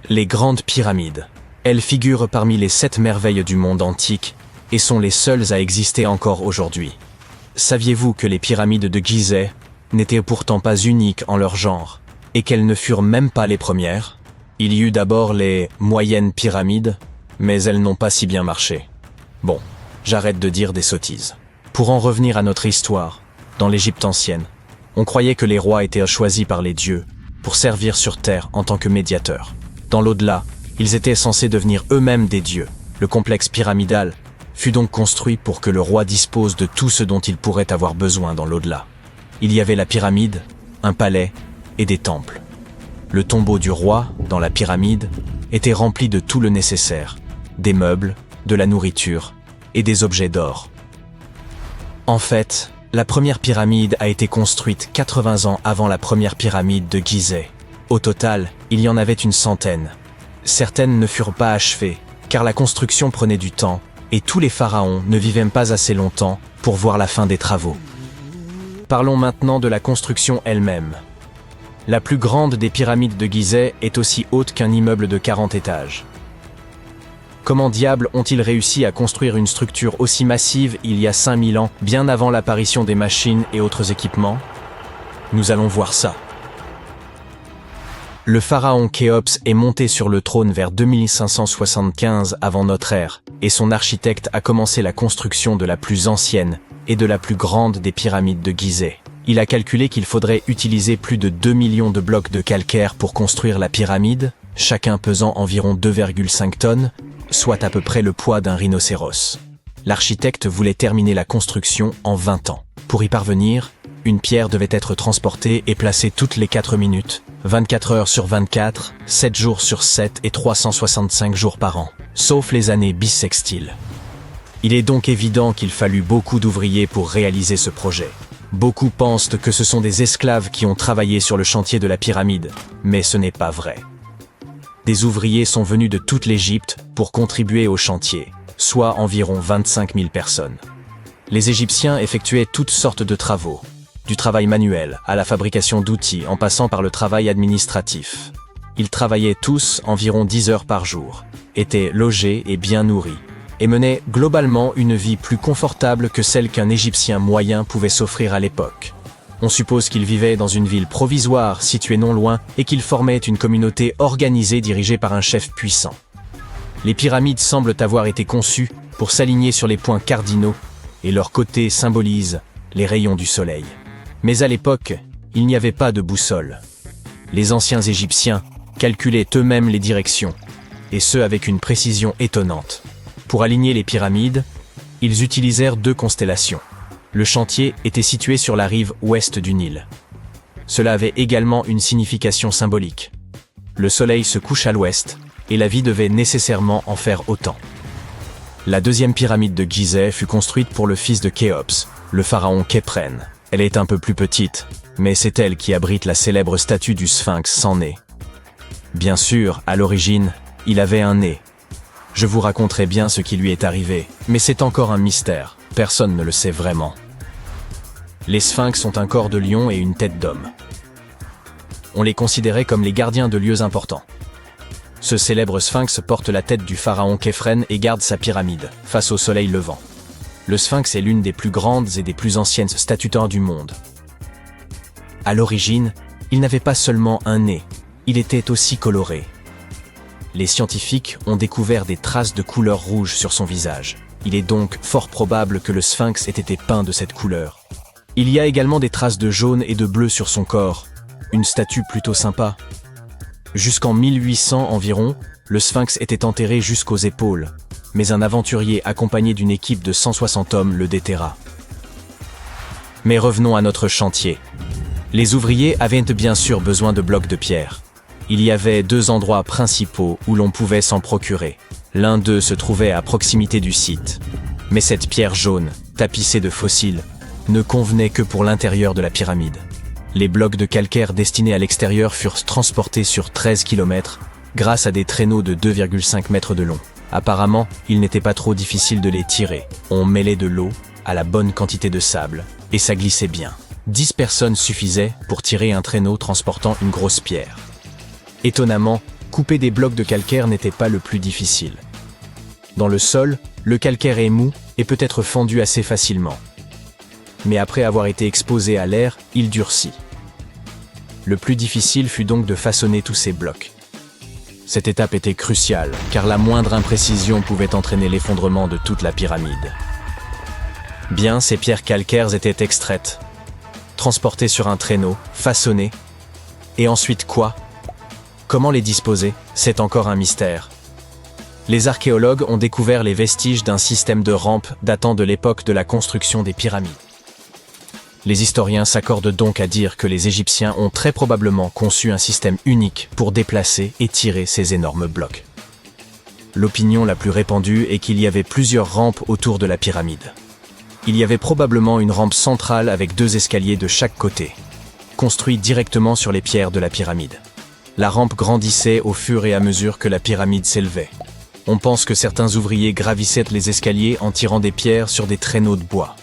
Les grandes pyramides. Elles figurent parmi les 7 merveilles du monde antique et sont les seules à exister encore aujourd'hui. Saviez-vous que les pyramides de Gizeh n'étaient pourtant pas uniques en leur genre et qu'elles ne furent même pas les premières? Il y eut d'abord les moyennes pyramides, mais elles n'ont pas si bien marché. Bon, j'arrête de dire des sottises. Pour en revenir à notre histoire, dans l'Égypte ancienne, on croyait que les rois étaient choisis par les dieux pour servir sur terre en tant que médiateurs. Dans l'au-delà, ils étaient censés devenir eux-mêmes des dieux. Le complexe pyramidal fut donc construit pour que le roi dispose de tout ce dont il pourrait avoir besoin dans l'au-delà. Il y avait la pyramide, un palais et des temples. Le tombeau du roi, dans la pyramide, était rempli de tout le nécessaire, des meubles, de la nourriture et des objets d'or. En fait, la première pyramide a été construite 80 ans avant la première pyramide de Gizeh. Au total, il y en avait une centaine. Certaines ne furent pas achevées, car la construction prenait du temps, et tous les pharaons ne vivaient pas assez longtemps pour voir la fin des travaux. Parlons maintenant de la construction elle-même. La plus grande des pyramides de Gizeh est aussi haute qu'un immeuble de 40 étages. Comment diable ont-ils réussi à construire une structure aussi massive il y a 5000 ans, bien avant l'apparition des machines et autres équipements? Nous allons voir ça. Le pharaon Khéops est monté sur le trône vers 2575 avant notre ère, et son architecte a commencé la construction de la plus ancienne et de la plus grande des pyramides de Gizeh. Il a calculé qu'il faudrait utiliser plus de 2 millions de blocs de calcaire pour construire la pyramide, chacun pesant environ 2,5 tonnes, soit à peu près le poids d'un rhinocéros. L'architecte voulait terminer la construction en 20 ans. Pour y parvenir, une pierre devait être transportée et placée toutes les 4 minutes, 24 heures sur 24, 7 jours sur 7 et 365 jours par an, sauf les années bissextiles. Il est donc évident qu'il fallut beaucoup d'ouvriers pour réaliser ce projet. Beaucoup pensent que ce sont des esclaves qui ont travaillé sur le chantier de la pyramide, mais ce n'est pas vrai. Des ouvriers sont venus de toute l'Égypte pour contribuer au chantier, soit environ 25 000 personnes. Les Égyptiens effectuaient toutes sortes de travaux, du travail manuel à la fabrication d'outils en passant par le travail administratif. Ils travaillaient tous environ 10 heures par jour, étaient logés et bien nourris, et menaient globalement une vie plus confortable que celle qu'un Égyptien moyen pouvait s'offrir à l'époque. On suppose qu'ils vivaient dans une ville provisoire située non loin et qu'ils formaient une communauté organisée dirigée par un chef puissant. Les pyramides semblent avoir été conçues pour s'aligner sur les points cardinaux et leurs côtés symbolisent les rayons du soleil. Mais à l'époque, il n'y avait pas de boussole. Les anciens Égyptiens calculaient eux-mêmes les directions, et ce avec une précision étonnante. Pour aligner les pyramides, ils utilisèrent 2 constellations. Le chantier était situé sur la rive ouest du Nil. Cela avait également une signification symbolique. Le soleil se couche à l'ouest, et la vie devait nécessairement en faire autant. La deuxième pyramide de Gizeh fut construite pour le fils de Khéops, le pharaon Khéphren. Elle est un peu plus petite, mais c'est elle qui abrite la célèbre statue du Sphinx sans nez. Bien sûr, à l'origine, il avait un nez. Je vous raconterai bien ce qui lui est arrivé, mais c'est encore un mystère, personne ne le sait vraiment. Les sphinx ont un corps de lion et une tête d'homme. On les considérait comme les gardiens de lieux importants. Ce célèbre sphinx porte la tête du pharaon Khéphren et garde sa pyramide, face au soleil levant. Le sphinx est l'une des plus grandes et des plus anciennes statues du monde. À l'origine, il n'avait pas seulement un nez, il était aussi coloré. Les scientifiques ont découvert des traces de couleur rouge sur son visage. Il est donc fort probable que le sphinx ait été peint de cette couleur. Il y a également des traces de jaune et de bleu sur son corps, une statue plutôt sympa. Jusqu'en 1800 environ, le sphinx était enterré jusqu'aux épaules, mais un aventurier accompagné d'une équipe de 160 hommes le déterra. Mais revenons à notre chantier. Les ouvriers avaient bien sûr besoin de blocs de pierre. Il y avait 2 endroits principaux où l'on pouvait s'en procurer. L'un d'eux se trouvait à proximité du site. Mais cette pierre jaune, tapissée de fossiles, ne convenait que pour l'intérieur de la pyramide. Les blocs de calcaire destinés à l'extérieur furent transportés sur 13 km grâce à des traîneaux de 2,5 mètres de long. Apparemment, il n'était pas trop difficile de les tirer. On mêlait de l'eau à la bonne quantité de sable, et ça glissait bien. 10 personnes suffisaient pour tirer un traîneau transportant une grosse pierre. Étonnamment, Couper des blocs de calcaire n'était pas le plus difficile. Dans le sol, le calcaire est mou et peut être fendu assez facilement. Mais après avoir été exposé à l'air, il durcit. Le plus difficile fut donc de façonner tous ces blocs. Cette étape était cruciale, car la moindre imprécision pouvait entraîner l'effondrement de toute la pyramide. Bien, ces pierres calcaires étaient extraites, transportées sur un traîneau, façonnées. Et ensuite quoi? Comment les disposer? C'est encore un mystère. Les archéologues ont découvert les vestiges d'un système de rampes datant de l'époque de la construction des pyramides. Les historiens s'accordent donc à dire que les Égyptiens ont très probablement conçu un système unique pour déplacer et tirer ces énormes blocs. L'opinion la plus répandue est qu'il y avait plusieurs rampes autour de la pyramide. Il y avait probablement une rampe centrale avec 2 escaliers de chaque côté, construits directement sur les pierres de la pyramide. La rampe grandissait au fur et à mesure que la pyramide s'élevait. On pense que certains ouvriers gravissaient les escaliers en tirant des pierres sur des traîneaux de bois.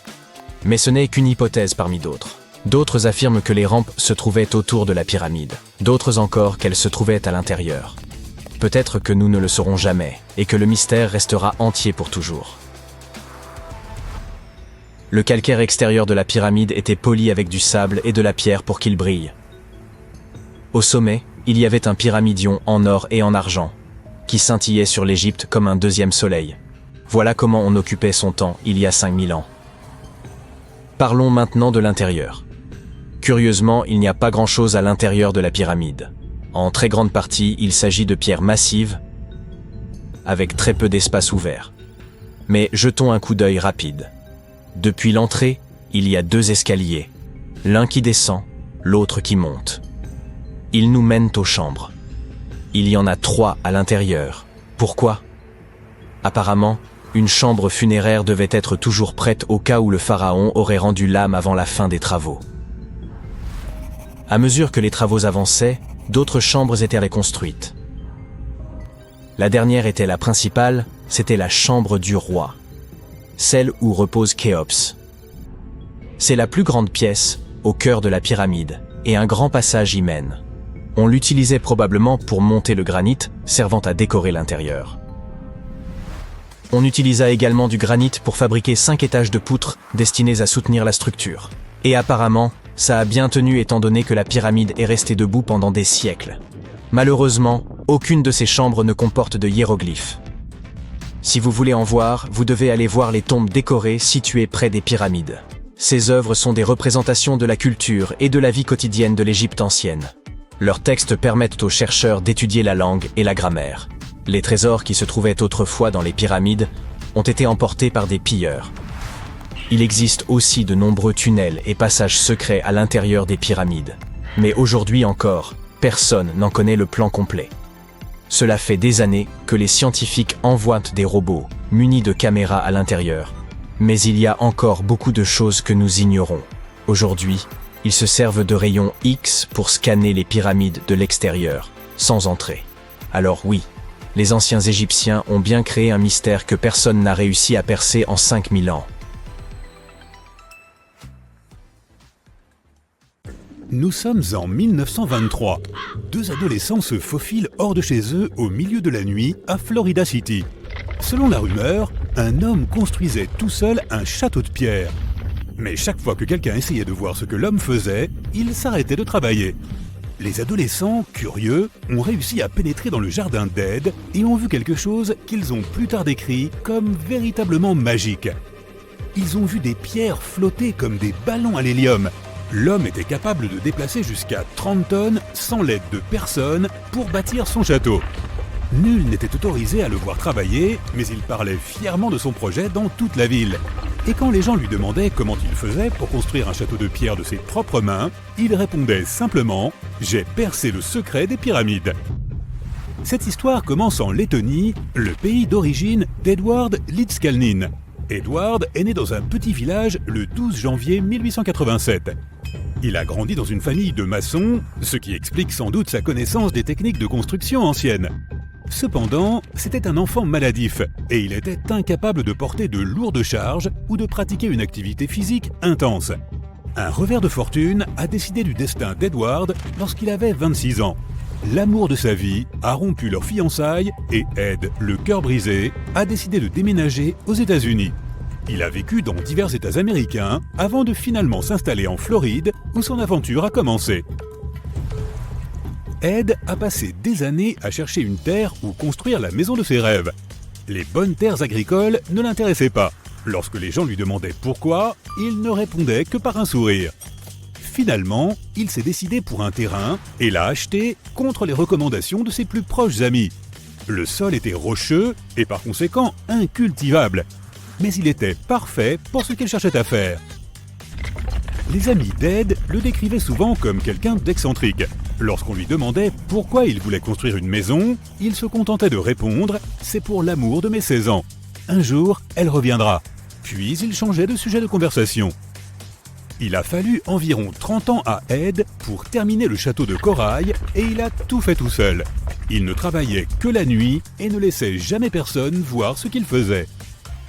Mais ce n'est qu'une hypothèse parmi d'autres. D'autres affirment que les rampes se trouvaient autour de la pyramide. D'autres encore qu'elles se trouvaient à l'intérieur. Peut-être que nous ne le saurons jamais, et que le mystère restera entier pour toujours. Le calcaire extérieur de la pyramide était poli avec du sable et de la pierre pour qu'il brille. Au sommet, il y avait un pyramidion en or et en argent, qui scintillait sur l'Égypte comme un deuxième soleil. Voilà comment on occupait son temps il y a 5000 ans. Parlons maintenant de l'intérieur. Curieusement, il n'y a pas grand-chose à l'intérieur de la pyramide. En très grande partie, il s'agit de pierres massives, avec très peu d'espace ouvert. Mais jetons un coup d'œil rapide. Depuis l'entrée, il y a 2 escaliers, l'un qui descend, l'autre qui monte. Ils nous mènent aux chambres. Il y en a 3 à l'intérieur. Pourquoi? Apparemment, une chambre funéraire devait être toujours prête au cas où le pharaon aurait rendu l'âme avant la fin des travaux. À mesure que les travaux avançaient, d'autres chambres étaient reconstruites. La dernière était la principale, c'était la chambre du roi, celle où repose Khéops. C'est la plus grande pièce, au cœur de la pyramide, et un grand passage y mène. On l'utilisait probablement pour monter le granit, servant à décorer l'intérieur. On utilisa également du granit pour fabriquer 5 étages de poutres destinés à soutenir la structure. Et apparemment, ça a bien tenu étant donné que la pyramide est restée debout pendant des siècles. Malheureusement, aucune de ces chambres ne comporte de hiéroglyphes. Si vous voulez en voir, vous devez aller voir les tombes décorées situées près des pyramides. Ces œuvres sont des représentations de la culture et de la vie quotidienne de l'Égypte ancienne. Leurs textes permettent aux chercheurs d'étudier la langue et la grammaire. Les trésors qui se trouvaient autrefois dans les pyramides ont été emportés par des pilleurs. Il existe aussi de nombreux tunnels et passages secrets à l'intérieur des pyramides. Mais aujourd'hui encore, personne n'en connaît le plan complet. Cela fait des années que les scientifiques envoient des robots munis de caméras à l'intérieur. Mais il y a encore beaucoup de choses que nous ignorons. Aujourd'hui, ils se servent de rayons X pour scanner les pyramides de l'extérieur, sans entrer. Alors oui, les anciens Égyptiens ont bien créé un mystère que personne n'a réussi à percer en 5000 ans. Nous sommes en 1923. 2 adolescents se faufilent hors de chez eux au milieu de la nuit à Florida City. Selon la rumeur, un homme construisait tout seul un château de pierre. Mais chaque fois que quelqu'un essayait de voir ce que l'homme faisait, il s'arrêtait de travailler. Les adolescents, curieux, ont réussi à pénétrer dans le jardin d'Ed et ont vu quelque chose qu'ils ont plus tard décrit comme véritablement magique. Ils ont vu des pierres flotter comme des ballons à l'hélium. L'homme était capable de déplacer jusqu'à 30 tonnes sans l'aide de personne pour bâtir son château. Nul n'était autorisé à le voir travailler, mais il parlait fièrement de son projet dans toute la ville. Et quand les gens lui demandaient comment il faisait pour construire un château de pierre de ses propres mains, il répondait simplement « J'ai percé le secret des pyramides ». Cette histoire commence en Lettonie, le pays d'origine d'Edward Lidskalnin. Edward est né dans un petit village le 12 janvier 1887. Il a grandi dans une famille de maçons, ce qui explique sans doute sa connaissance des techniques de construction anciennes. Cependant, c'était un enfant maladif et il était incapable de porter de lourdes charges ou de pratiquer une activité physique intense. Un revers de fortune a décidé du destin d'Edward lorsqu'il avait 26 ans. l'amour de sa vie, a rompu leur fiançailles et Ed, le cœur brisé, a décidé de déménager aux États-Unis. Il a vécu dans divers États américains avant de finalement s'installer en Floride où son aventure a commencé. Ed a passé des années à chercher une terre où construire la maison de ses rêves. Les bonnes terres agricoles ne l'intéressaient pas. Lorsque les gens lui demandaient pourquoi, il ne répondait que par un sourire. Finalement, il s'est décidé pour un terrain et l'a acheté contre les recommandations de ses plus proches amis. Le sol était rocheux et par conséquent incultivable. Mais il était parfait pour ce qu'il cherchait à faire. Les amis d'Ed le décrivaient souvent comme quelqu'un d'excentrique. Lorsqu'on lui demandait pourquoi il voulait construire une maison, il se contentait de répondre « C'est pour l'amour de mes 16 ans. Un jour, elle reviendra. » Puis il changeait de sujet de conversation. Il a fallu environ 30 ans à Ed pour terminer le château de corail et il a tout fait tout seul. Il ne travaillait que la nuit et ne laissait jamais personne voir ce qu'il faisait.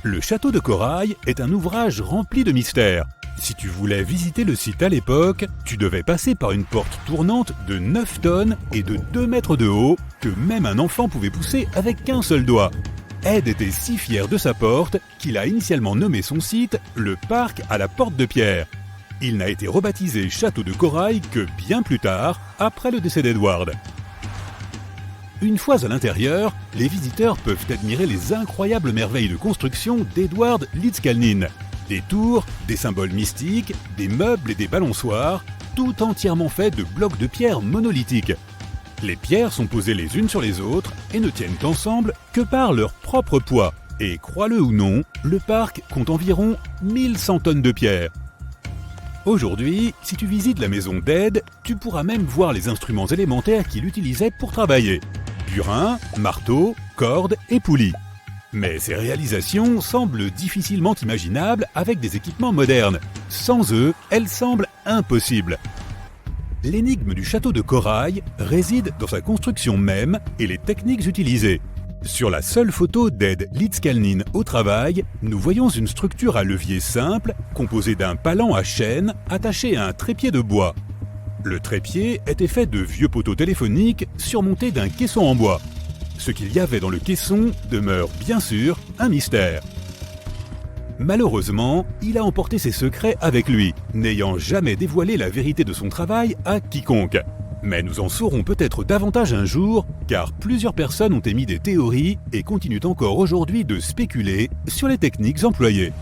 Le château de corail est un ouvrage rempli de mystères. Si tu voulais visiter le site à l'époque, tu devais passer par une porte tournante de 9 tonnes et de 2 mètres de haut que même un enfant pouvait pousser avec qu'un seul doigt. Ed était si fier de sa porte qu'il a initialement nommé son site le parc à la porte de pierre. Il n'a été rebaptisé château de corail que bien plus tard, après le décès d'Edward. Une fois à l'intérieur, les visiteurs peuvent admirer les incroyables merveilles de construction d'Edward Leedskalnin. Des tours, des symboles mystiques, des meubles et des balançoires, tout entièrement faits de blocs de pierre monolithiques. Les pierres sont posées les unes sur les autres et ne tiennent ensemble que par leur propre poids. Et crois-le ou non, le parc compte environ 1100 tonnes de pierre. Aujourd'hui, si tu visites la maison d'Ed, tu pourras même voir les instruments élémentaires qu'il utilisait pour travailler. Burin, marteau, cordes et poulies. Mais ces réalisations semblent difficilement imaginables avec des équipements modernes. Sans eux, elles semblent impossibles. L'énigme du château de corail réside dans sa construction même et les techniques utilisées. Sur la seule photo d'Ed Leedskalnin au travail, nous voyons une structure à levier simple composée d'un palan à chaîne attaché à un trépied de bois. Le trépied était fait de vieux poteaux téléphoniques surmontés d'un caisson en bois. Ce qu'il y avait dans le caisson demeure bien sûr un mystère. Malheureusement, il a emporté ses secrets avec lui, n'ayant jamais dévoilé la vérité de son travail à quiconque. Mais nous en saurons peut-être davantage un jour, car plusieurs personnes ont émis des théories et continuent encore aujourd'hui de spéculer sur les techniques employées.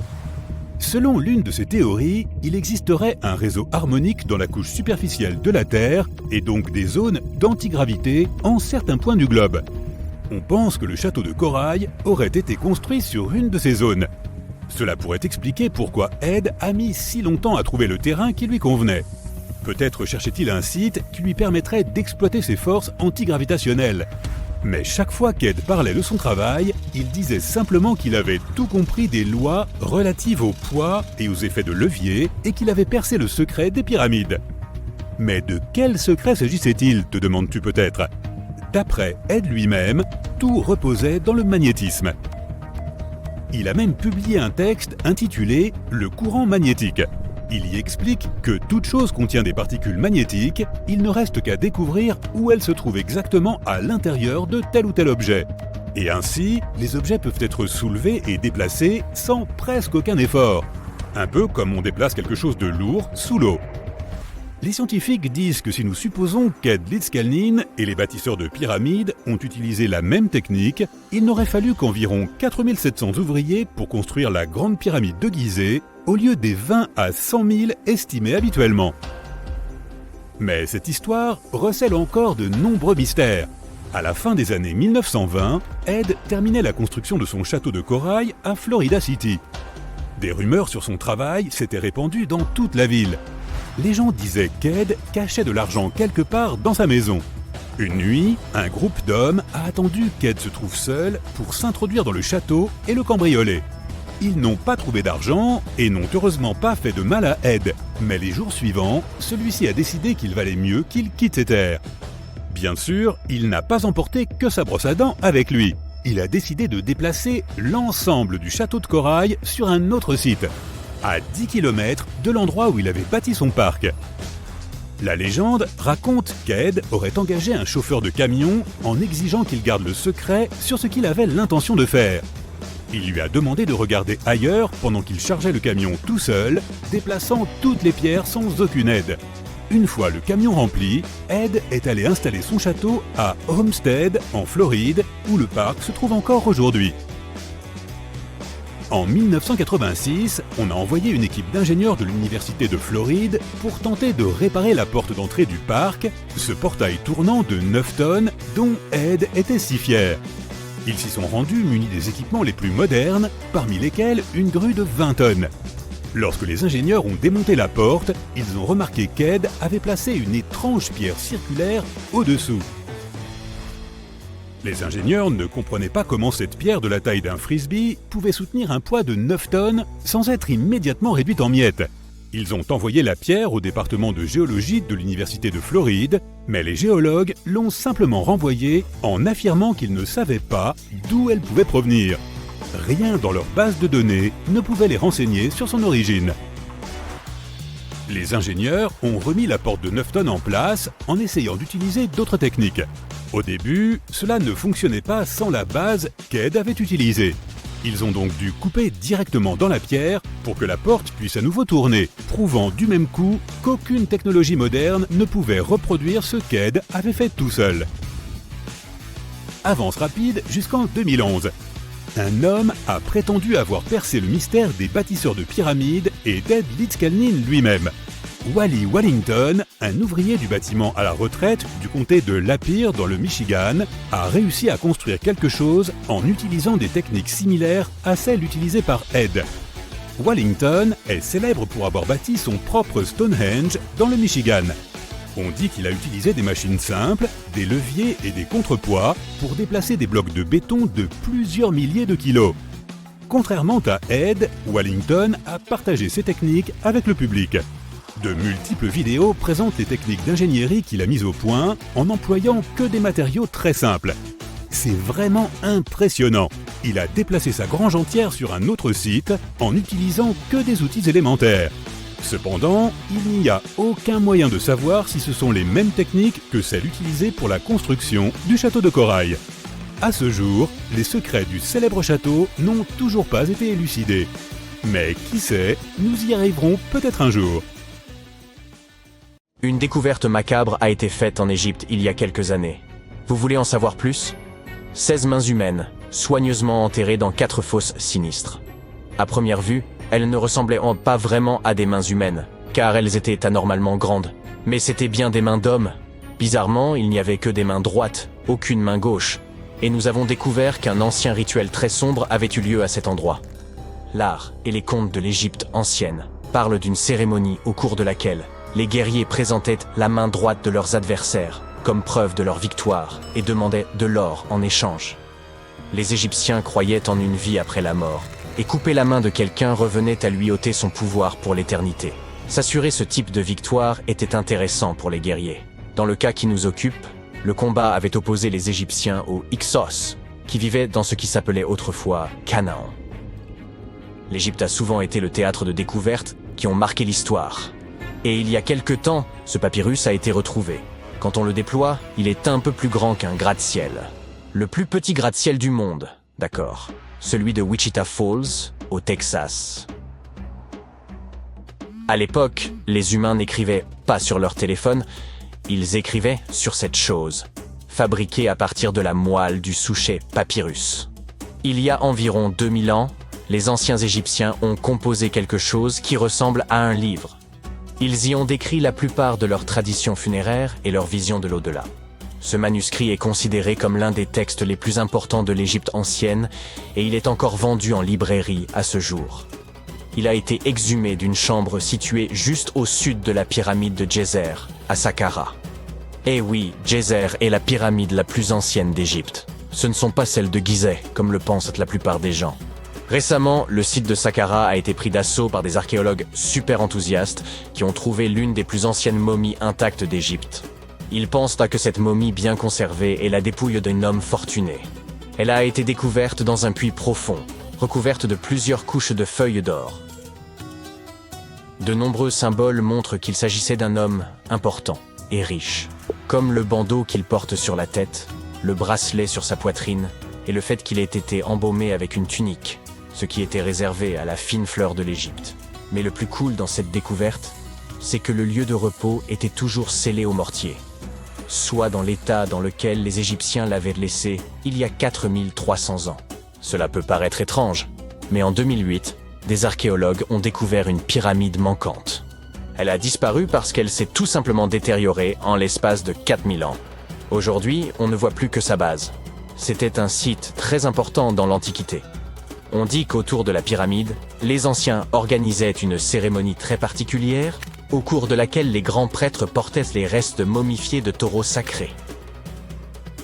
Selon l'une de ces théories, il existerait un réseau harmonique dans la couche superficielle de la Terre et donc des zones d'antigravité en certains points du globe. On pense que le château de corail aurait été construit sur une de ces zones. Cela pourrait expliquer pourquoi Ed a mis si longtemps à trouver le terrain qui lui convenait. Peut-être cherchait-il un site qui lui permettrait d'exploiter ses forces antigravitationnelles. Mais chaque fois qu'Ed parlait de son travail, il disait simplement qu'il avait tout compris des lois relatives au poids et aux effets de levier et qu'il avait percé le secret des pyramides. Mais de quel secret s'agissait-il, te demandes-tu peut-être ? D'après Ed lui-même, tout reposait dans le magnétisme. Il a même publié un texte intitulé « Le courant magnétique ». Il y explique que toute chose contient des particules magnétiques, il ne reste qu'à découvrir où elles se trouvent exactement à l'intérieur de tel ou tel objet. Et ainsi, les objets peuvent être soulevés et déplacés sans presque aucun effort. Un peu comme on déplace quelque chose de lourd sous l'eau. Les scientifiques disent que si nous supposons qu'Ed Leedskalnin et les bâtisseurs de pyramides ont utilisé la même technique, il n'aurait fallu qu'environ 4700 ouvriers pour construire la grande pyramide de Gizeh, au lieu des 20 à 100 000 estimés habituellement. Mais cette histoire recèle encore de nombreux mystères. À la fin des années 1920, Ed terminait la construction de son château de corail à Florida City. Des rumeurs sur son travail s'étaient répandues dans toute la ville. Les gens disaient qu'Ed cachait de l'argent quelque part dans sa maison. Une nuit, un groupe d'hommes a attendu qu'Ed se trouve seul pour s'introduire dans le château et le cambrioler. Ils n'ont pas trouvé d'argent et n'ont heureusement pas fait de mal à Ed. Mais les jours suivants, celui-ci a décidé qu'il valait mieux qu'il quitte ces terres. Bien sûr, il n'a pas emporté que sa brosse à dents avec lui. Il a décidé de déplacer l'ensemble du château de corail sur un autre site, à 10 km de l'endroit où il avait bâti son parc. La légende raconte qu'Ed aurait engagé un chauffeur de camion en exigeant qu'il garde le secret sur ce qu'il avait l'intention de faire. Il lui a demandé de regarder ailleurs pendant qu'il chargeait le camion tout seul, déplaçant toutes les pierres sans aucune aide. Une fois le camion rempli, Ed est allé installer son château à Homestead, en Floride, où le parc se trouve encore aujourd'hui. En 1986, on a envoyé une équipe d'ingénieurs de l'Université de Floride pour tenter de réparer la porte d'entrée du parc, ce portail tournant de 9 tonnes dont Ed était si fier. Ils s'y sont rendus munis des équipements les plus modernes, parmi lesquels une grue de 20 tonnes. Lorsque les ingénieurs ont démonté la porte, ils ont remarqué qu'Ed avait placé une étrange pierre circulaire au-dessous. Les ingénieurs ne comprenaient pas comment cette pierre de la taille d'un frisbee pouvait soutenir un poids de 9 tonnes sans être immédiatement réduite en miettes. Ils ont envoyé la pierre au département de géologie de l'Université de Floride, mais les géologues l'ont simplement renvoyée en affirmant qu'ils ne savaient pas d'où elle pouvait provenir. Rien dans leur base de données ne pouvait les renseigner sur son origine. Les ingénieurs ont remis la porte de 9 tonnes en place en essayant d'utiliser d'autres techniques. Au début, cela ne fonctionnait pas sans la base qu'Ed avait utilisée. Ils ont donc dû couper directement dans la pierre pour que la porte puisse à nouveau tourner, prouvant du même coup qu'aucune technologie moderne ne pouvait reproduire ce qu'Ed avait fait tout seul. Avance rapide jusqu'en 2011. Un homme a prétendu avoir percé le mystère des bâtisseurs de pyramides et d'Ed Litzkalnin lui-même. Wally Wallington, un ouvrier du bâtiment à la retraite du comté de Lapeer dans le Michigan, a réussi à construire quelque chose en utilisant des techniques similaires à celles utilisées par Ed. Wallington est célèbre pour avoir bâti son propre Stonehenge dans le Michigan. On dit qu'il a utilisé des machines simples, des leviers et des contrepoids pour déplacer des blocs de béton de plusieurs milliers de kilos. Contrairement à Ed, Wallington a partagé ses techniques avec le public. De multiples vidéos présentent les techniques d'ingénierie qu'il a mises au point en n'employant que des matériaux très simples. C'est vraiment impressionnant. Il a déplacé sa grange entière sur un autre site en n'utilisant que des outils élémentaires. Cependant, il n'y a aucun moyen de savoir si ce sont les mêmes techniques que celles utilisées pour la construction du château de corail. À ce jour, les secrets du célèbre château n'ont toujours pas été élucidés. Mais qui sait, nous y arriverons peut-être un jour. Une découverte macabre a été faite en Égypte il y a quelques années. Vous voulez en savoir plus ? 16 mains humaines, soigneusement enterrées dans 4 fosses sinistres. À première vue, elles ne ressemblaient pas vraiment à des mains humaines, car elles étaient anormalement grandes. Mais c'étaient bien des mains d'hommes. Bizarrement, il n'y avait que des mains droites, aucune main gauche. Et nous avons découvert qu'un ancien rituel très sombre avait eu lieu à cet endroit. L'art et les contes de l'Égypte ancienne parlent d'une cérémonie au cours de laquelle les guerriers présentaient la main droite de leurs adversaires comme preuve de leur victoire et demandaient de l'or en échange. Les Égyptiens croyaient en une vie après la mort, et couper la main de quelqu'un revenait à lui ôter son pouvoir pour l'éternité. S'assurer ce type de victoire était intéressant pour les guerriers. Dans le cas qui nous occupe, le combat avait opposé les Égyptiens aux Hyksos, qui vivaient dans ce qui s'appelait autrefois Canaan. L'Égypte a souvent été le théâtre de découvertes qui ont marqué l'histoire. Et il y a quelque temps, ce papyrus a été retrouvé. Quand on le déploie, il est un peu plus grand qu'un gratte-ciel. Le plus petit gratte-ciel du monde, d'accord. Celui de Wichita Falls, au Texas. À l'époque, les humains n'écrivaient pas sur leur téléphone, ils écrivaient sur cette chose, fabriquée à partir de la moelle du souchet papyrus. Il y a environ 2000 ans, les anciens Égyptiens ont composé quelque chose qui ressemble à un livre. Ils y ont décrit la plupart de leurs traditions funéraires et leur vision de l'au-delà. Ce manuscrit est considéré comme l'un des textes les plus importants de l'Égypte ancienne et il est encore vendu en librairie à ce jour. Il a été exhumé d'une chambre située juste au sud de la pyramide de Djeser, à Saqqara. Eh oui, Djeser est la pyramide la plus ancienne d'Égypte. Ce ne sont pas celles de Gizeh, comme le pensent la plupart des gens. Récemment, le site de Saqqara a été pris d'assaut par des archéologues super enthousiastes qui ont trouvé l'une des plus anciennes momies intactes d'Égypte. Ils pensent que cette momie bien conservée est la dépouille d'un homme fortuné. Elle a été découverte dans un puits profond, recouverte de plusieurs couches de feuilles d'or. De nombreux symboles montrent qu'il s'agissait d'un homme important et riche, comme le bandeau qu'il porte sur la tête, le bracelet sur sa poitrine et le fait qu'il ait été embaumé avec une tunique, ce qui était réservé à la fine fleur de l'Égypte. Mais le plus cool dans cette découverte, c'est que le lieu de repos était toujours scellé au mortier, soit dans l'état dans lequel les Égyptiens l'avaient laissé il y a 4300 ans. Cela peut paraître étrange, mais en 2008, des archéologues ont découvert une pyramide manquante. Elle a disparu parce qu'elle s'est tout simplement détériorée en l'espace de 4000 ans. Aujourd'hui, on ne voit plus que sa base. C'était un site très important dans l'Antiquité. On dit qu'autour de la pyramide, les anciens organisaient une cérémonie très particulière, au cours de laquelle les grands prêtres portaient les restes momifiés de taureaux sacrés.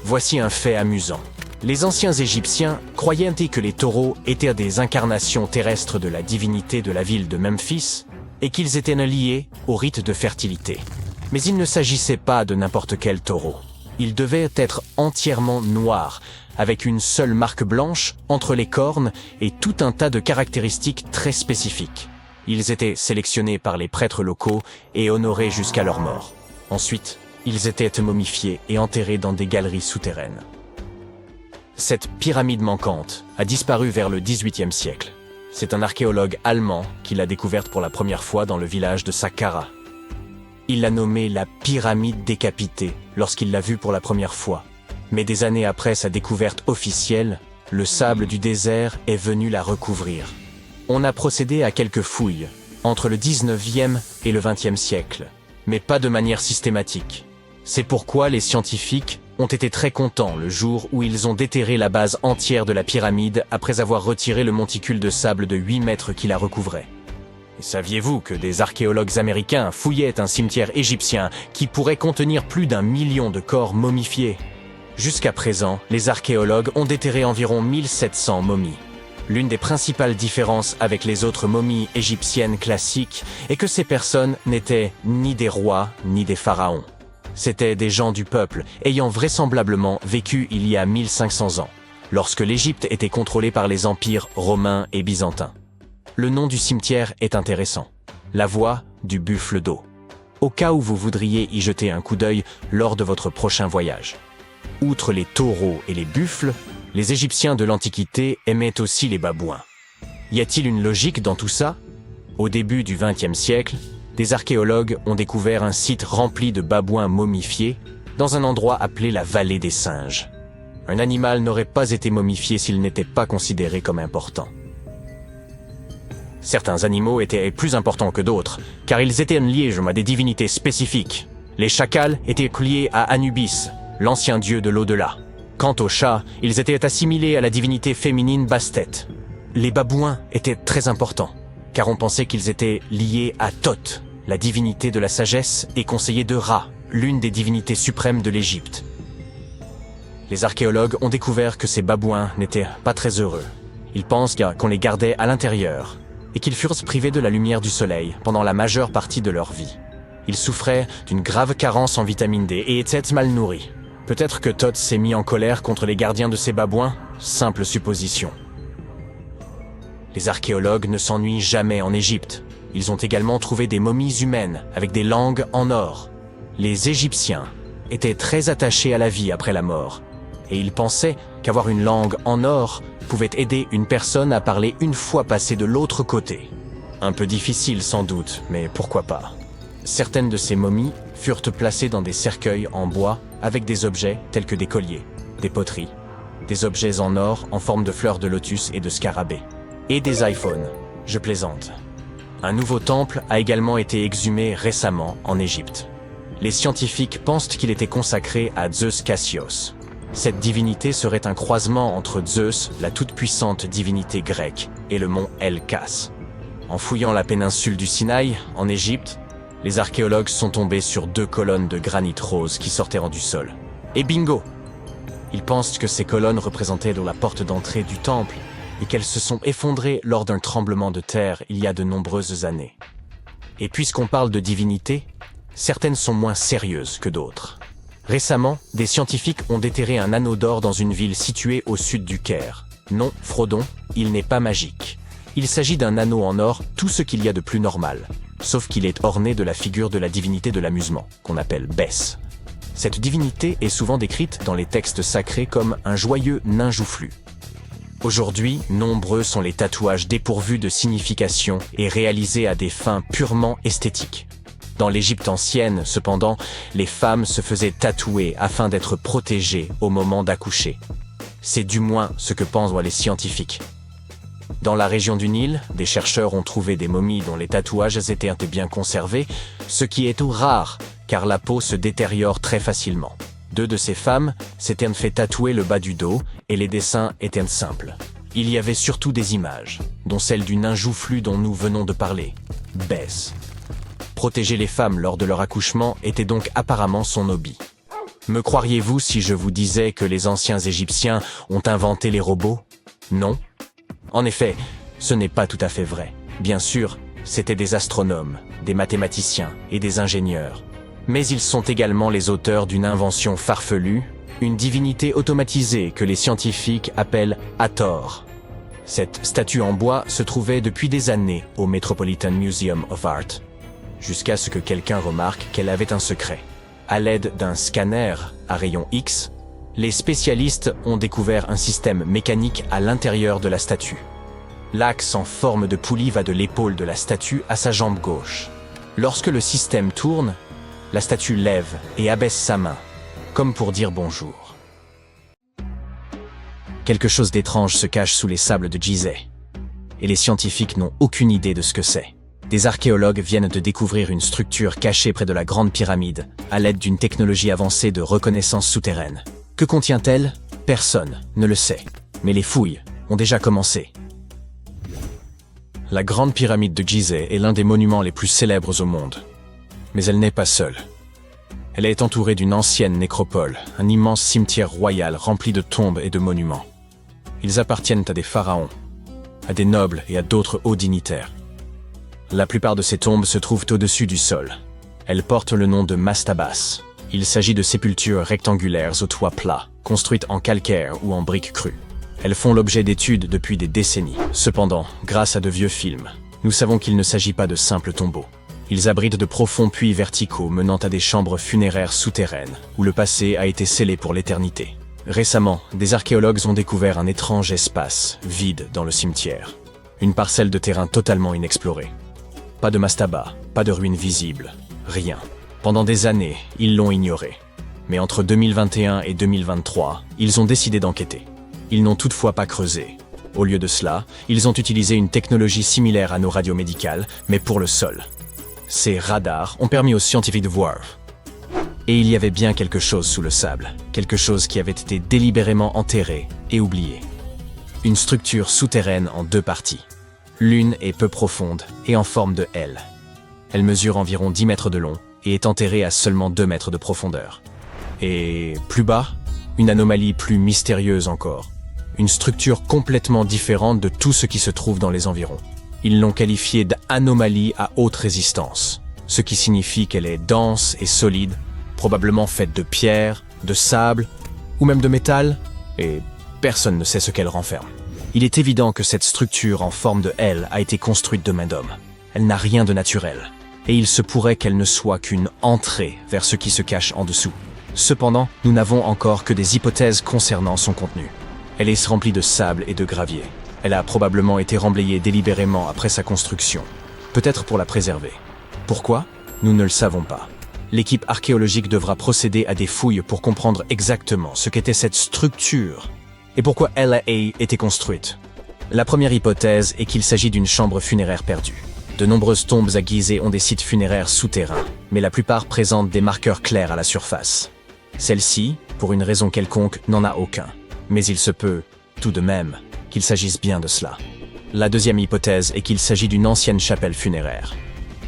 Voici un fait amusant. Les anciens Égyptiens croyaient que les taureaux étaient des incarnations terrestres de la divinité de la ville de Memphis et qu'ils étaient liés au rite de fertilité. Mais il ne s'agissait pas de n'importe quel taureau. Ils devaient être entièrement noirs, avec une seule marque blanche entre les cornes et tout un tas de caractéristiques très spécifiques. Ils étaient sélectionnés par les prêtres locaux et honorés jusqu'à leur mort. Ensuite, ils étaient momifiés et enterrés dans des galeries souterraines. Cette pyramide manquante a disparu vers le XVIIIe siècle. C'est un archéologue allemand qui l'a découverte pour la première fois dans le village de Saqqara. Il l'a nommée la pyramide décapitée lorsqu'il l'a vue pour la première fois. Mais des années après sa découverte officielle, le sable du désert est venu la recouvrir. On a procédé à quelques fouilles, entre le 19e et le 20e siècle, mais pas de manière systématique. C'est pourquoi les scientifiques ont été très contents le jour où ils ont déterré la base entière de la pyramide après avoir retiré le monticule de sable de 8 mètres qui la recouvrait. Et saviez-vous que des archéologues américains fouillaient un cimetière égyptien qui pourrait contenir plus d'1 million de corps momifiés? Jusqu'à présent, les archéologues ont déterré environ 1700 momies. L'une des principales différences avec les autres momies égyptiennes classiques est que ces personnes n'étaient ni des rois ni des pharaons. C'étaient des gens du peuple ayant vraisemblablement vécu il y a 1500 ans, lorsque l'Égypte était contrôlée par les empires romains et byzantins. Le nom du cimetière est intéressant, la voie du buffle d'eau, au cas où vous voudriez y jeter un coup d'œil lors de votre prochain voyage. Outre les taureaux et les buffles, les Égyptiens de l'Antiquité aimaient aussi les babouins. Y a-t-il une logique dans tout ça? Au début du XXe siècle, des archéologues ont découvert un site rempli de babouins momifiés dans un endroit appelé la vallée des singes. Un animal n'aurait pas été momifié s'il n'était pas considéré comme important. Certains animaux étaient plus importants que d'autres, car ils étaient liés à des divinités spécifiques. Les chacals étaient liés à Anubis, l'ancien dieu de l'au-delà. Quant aux chats, ils étaient assimilés à la divinité féminine Bastet. Les babouins étaient très importants, car on pensait qu'ils étaient liés à Thoth, la divinité de la sagesse, et conseiller de Ra, l'une des divinités suprêmes de l'Égypte. Les archéologues ont découvert que ces babouins n'étaient pas très heureux. Ils pensent qu'on les gardait à l'intérieur, et qu'ils furent privés de la lumière du soleil pendant la majeure partie de leur vie. Ils souffraient d'une grave carence en vitamine D et étaient mal nourris. Peut-être que Thoth s'est mis en colère contre les gardiens de ces babouins, simple supposition. Les archéologues ne s'ennuient jamais en Égypte. Ils ont également trouvé des momies humaines avec des langues en or. Les Égyptiens étaient très attachés à la vie après la mort, et ils pensaient qu'avoir une langue en or pouvait aider une personne à parler une fois passée de l'autre côté. Un peu difficile sans doute, mais pourquoi pas. Certaines de ces momies furent placées dans des cercueils en bois avec des objets tels que des colliers, des poteries, des objets en or en forme de fleurs de lotus et de scarabées, et des iPhones. Je plaisante. Un nouveau temple a également été exhumé récemment en Égypte. Les scientifiques pensent qu'il était consacré à Zeus Cassios. Cette divinité serait un croisement entre Zeus, la toute-puissante divinité grecque, et le mont El-Kas. En fouillant la péninsule du Sinaï, en Égypte, les archéologues sont tombés sur 2 colonnes de granit rose qui sortaient du sol. Et bingo! Ils pensent que ces colonnes représentaient la porte d'entrée du temple et qu'elles se sont effondrées lors d'un tremblement de terre il y a de nombreuses années. Et puisqu'on parle de divinités, certaines sont moins sérieuses que d'autres. Récemment, des scientifiques ont déterré un anneau d'or dans une ville située au sud du Caire. Non, Frodon, il n'est pas magique. Il s'agit d'un anneau en or, tout ce qu'il y a de plus normal. sauf qu'il est orné de la figure de la divinité de l'amusement, qu'on appelle Bess. Cette divinité est souvent décrite dans les textes sacrés comme un joyeux nain joufflu. Aujourd'hui, nombreux sont les tatouages dépourvus de signification et réalisés à des fins purement esthétiques. Dans l'Égypte ancienne, cependant, les femmes se faisaient tatouer afin d'être protégées au moment d'accoucher. C'est du moins ce que pensent les scientifiques. Dans la région du Nil, des chercheurs ont trouvé des momies dont les tatouages étaient bien conservés, ce qui est tout rare, car la peau se détériore très facilement. 2 de ces femmes s'étaient fait tatouer le bas du dos, et les dessins étaient simples. Il y avait surtout des images, dont celle du nain joufflu dont nous venons de parler, Bess. Protéger les femmes lors de leur accouchement était donc apparemment son hobby. Me croiriez-vous si je vous disais que les anciens Égyptiens ont inventé les robots? Non. En effet, ce n'est pas tout à fait vrai. Bien sûr, c'étaient des astronomes, des mathématiciens et des ingénieurs. Mais ils sont également les auteurs d'une invention farfelue, une divinité automatisée que les scientifiques appellent Hathor. Cette statue en bois se trouvait depuis des années au Metropolitan Museum of Art, jusqu'à ce que quelqu'un remarque qu'elle avait un secret. À l'aide d'un scanner à rayon X, les spécialistes ont découvert un système mécanique à l'intérieur de la statue. L'axe en forme de poulie va de l'épaule de la statue à sa jambe gauche. Lorsque le système tourne, la statue lève et abaisse sa main, comme pour dire bonjour. Quelque chose d'étrange se cache sous les sables de Gizeh, et les scientifiques n'ont aucune idée de ce que c'est. Des archéologues viennent de découvrir une structure cachée près de la Grande Pyramide, à l'aide d'une technologie avancée de reconnaissance souterraine. Que contient-elle? Personne ne le sait, mais les fouilles ont déjà commencé. La Grande Pyramide de Gizeh est l'un des monuments les plus célèbres au monde. Mais elle n'est pas seule. Elle est entourée d'une ancienne nécropole, un immense cimetière royal rempli de tombes et de monuments. Ils appartiennent à des pharaons, à des nobles et à d'autres hauts dignitaires. La plupart de ces tombes se trouvent au-dessus du sol. Elles portent le nom de mastabas. Il s'agit de sépultures rectangulaires au toit plat, construites en calcaire ou en briques crues. Elles font l'objet d'études depuis des décennies. Cependant, grâce à de vieux films, nous savons qu'il ne s'agit pas de simples tombeaux. Ils abritent de profonds puits verticaux menant à des chambres funéraires souterraines, où le passé a été scellé pour l'éternité. Récemment, des archéologues ont découvert un étrange espace, vide dans le cimetière. Une parcelle de terrain totalement inexplorée. Pas de mastaba, pas de ruines visibles, rien. Pendant des années, ils l'ont ignoré. Mais entre 2021 et 2023, ils ont décidé d'enquêter. Ils n'ont toutefois pas creusé. Au lieu de cela, ils ont utilisé une technologie similaire à nos radios médicales, mais pour le sol. Ces radars ont permis aux scientifiques de voir. Et il y avait bien quelque chose sous le sable, quelque chose qui avait été délibérément enterré et oublié. Une structure souterraine en 2 parties. L'une est peu profonde et en forme de L. Elle mesure environ 10 mètres de long et est enterrée à seulement 2 mètres de profondeur. Et plus bas, une anomalie plus mystérieuse encore. Une structure complètement différente de tout ce qui se trouve dans les environs. Ils l'ont qualifiée d'anomalie à haute résistance, ce qui signifie qu'elle est dense et solide, probablement faite de pierre, de sable ou même de métal, et personne ne sait ce qu'elle renferme. Il est évident que cette structure en forme de L a été construite de main d'homme. Elle n'a rien de naturel, et il se pourrait qu'elle ne soit qu'une entrée vers ce qui se cache en dessous. Cependant, nous n'avons encore que des hypothèses concernant son contenu. Elle est remplie de sable et de gravier. Elle a probablement été remblayée délibérément après sa construction, peut-être pour la préserver. Pourquoi? Nous ne le savons pas. L'équipe archéologique devra procéder à des fouilles pour comprendre exactement ce qu'était cette structure et pourquoi elle a été construite. La première hypothèse est qu'il s'agit d'une chambre funéraire perdue. De nombreuses tombes à Gizeh ont des sites funéraires souterrains, mais la plupart présentent des marqueurs clairs à la surface. Celle-ci, pour une raison quelconque, n'en a aucun. Mais il se peut, tout de même, qu'il s'agisse bien de cela. La deuxième hypothèse est qu'il s'agit d'une ancienne chapelle funéraire.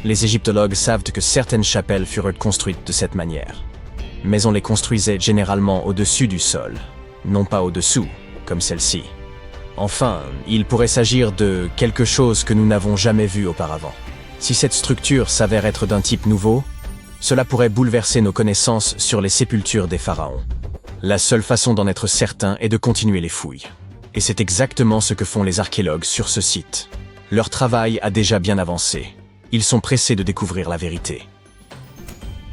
Les égyptologues savent que certaines chapelles furent construites de cette manière. Mais on les construisait généralement au-dessus du sol, non pas au-dessous, comme celle-ci. Enfin, il pourrait s'agir de quelque chose que nous n'avons jamais vu auparavant. Si cette structure s'avère être d'un type nouveau, cela pourrait bouleverser nos connaissances sur les sépultures des pharaons. La seule façon d'en être certain est de continuer les fouilles. Et c'est exactement ce que font les archéologues sur ce site. Leur travail a déjà bien avancé. Ils sont pressés de découvrir la vérité.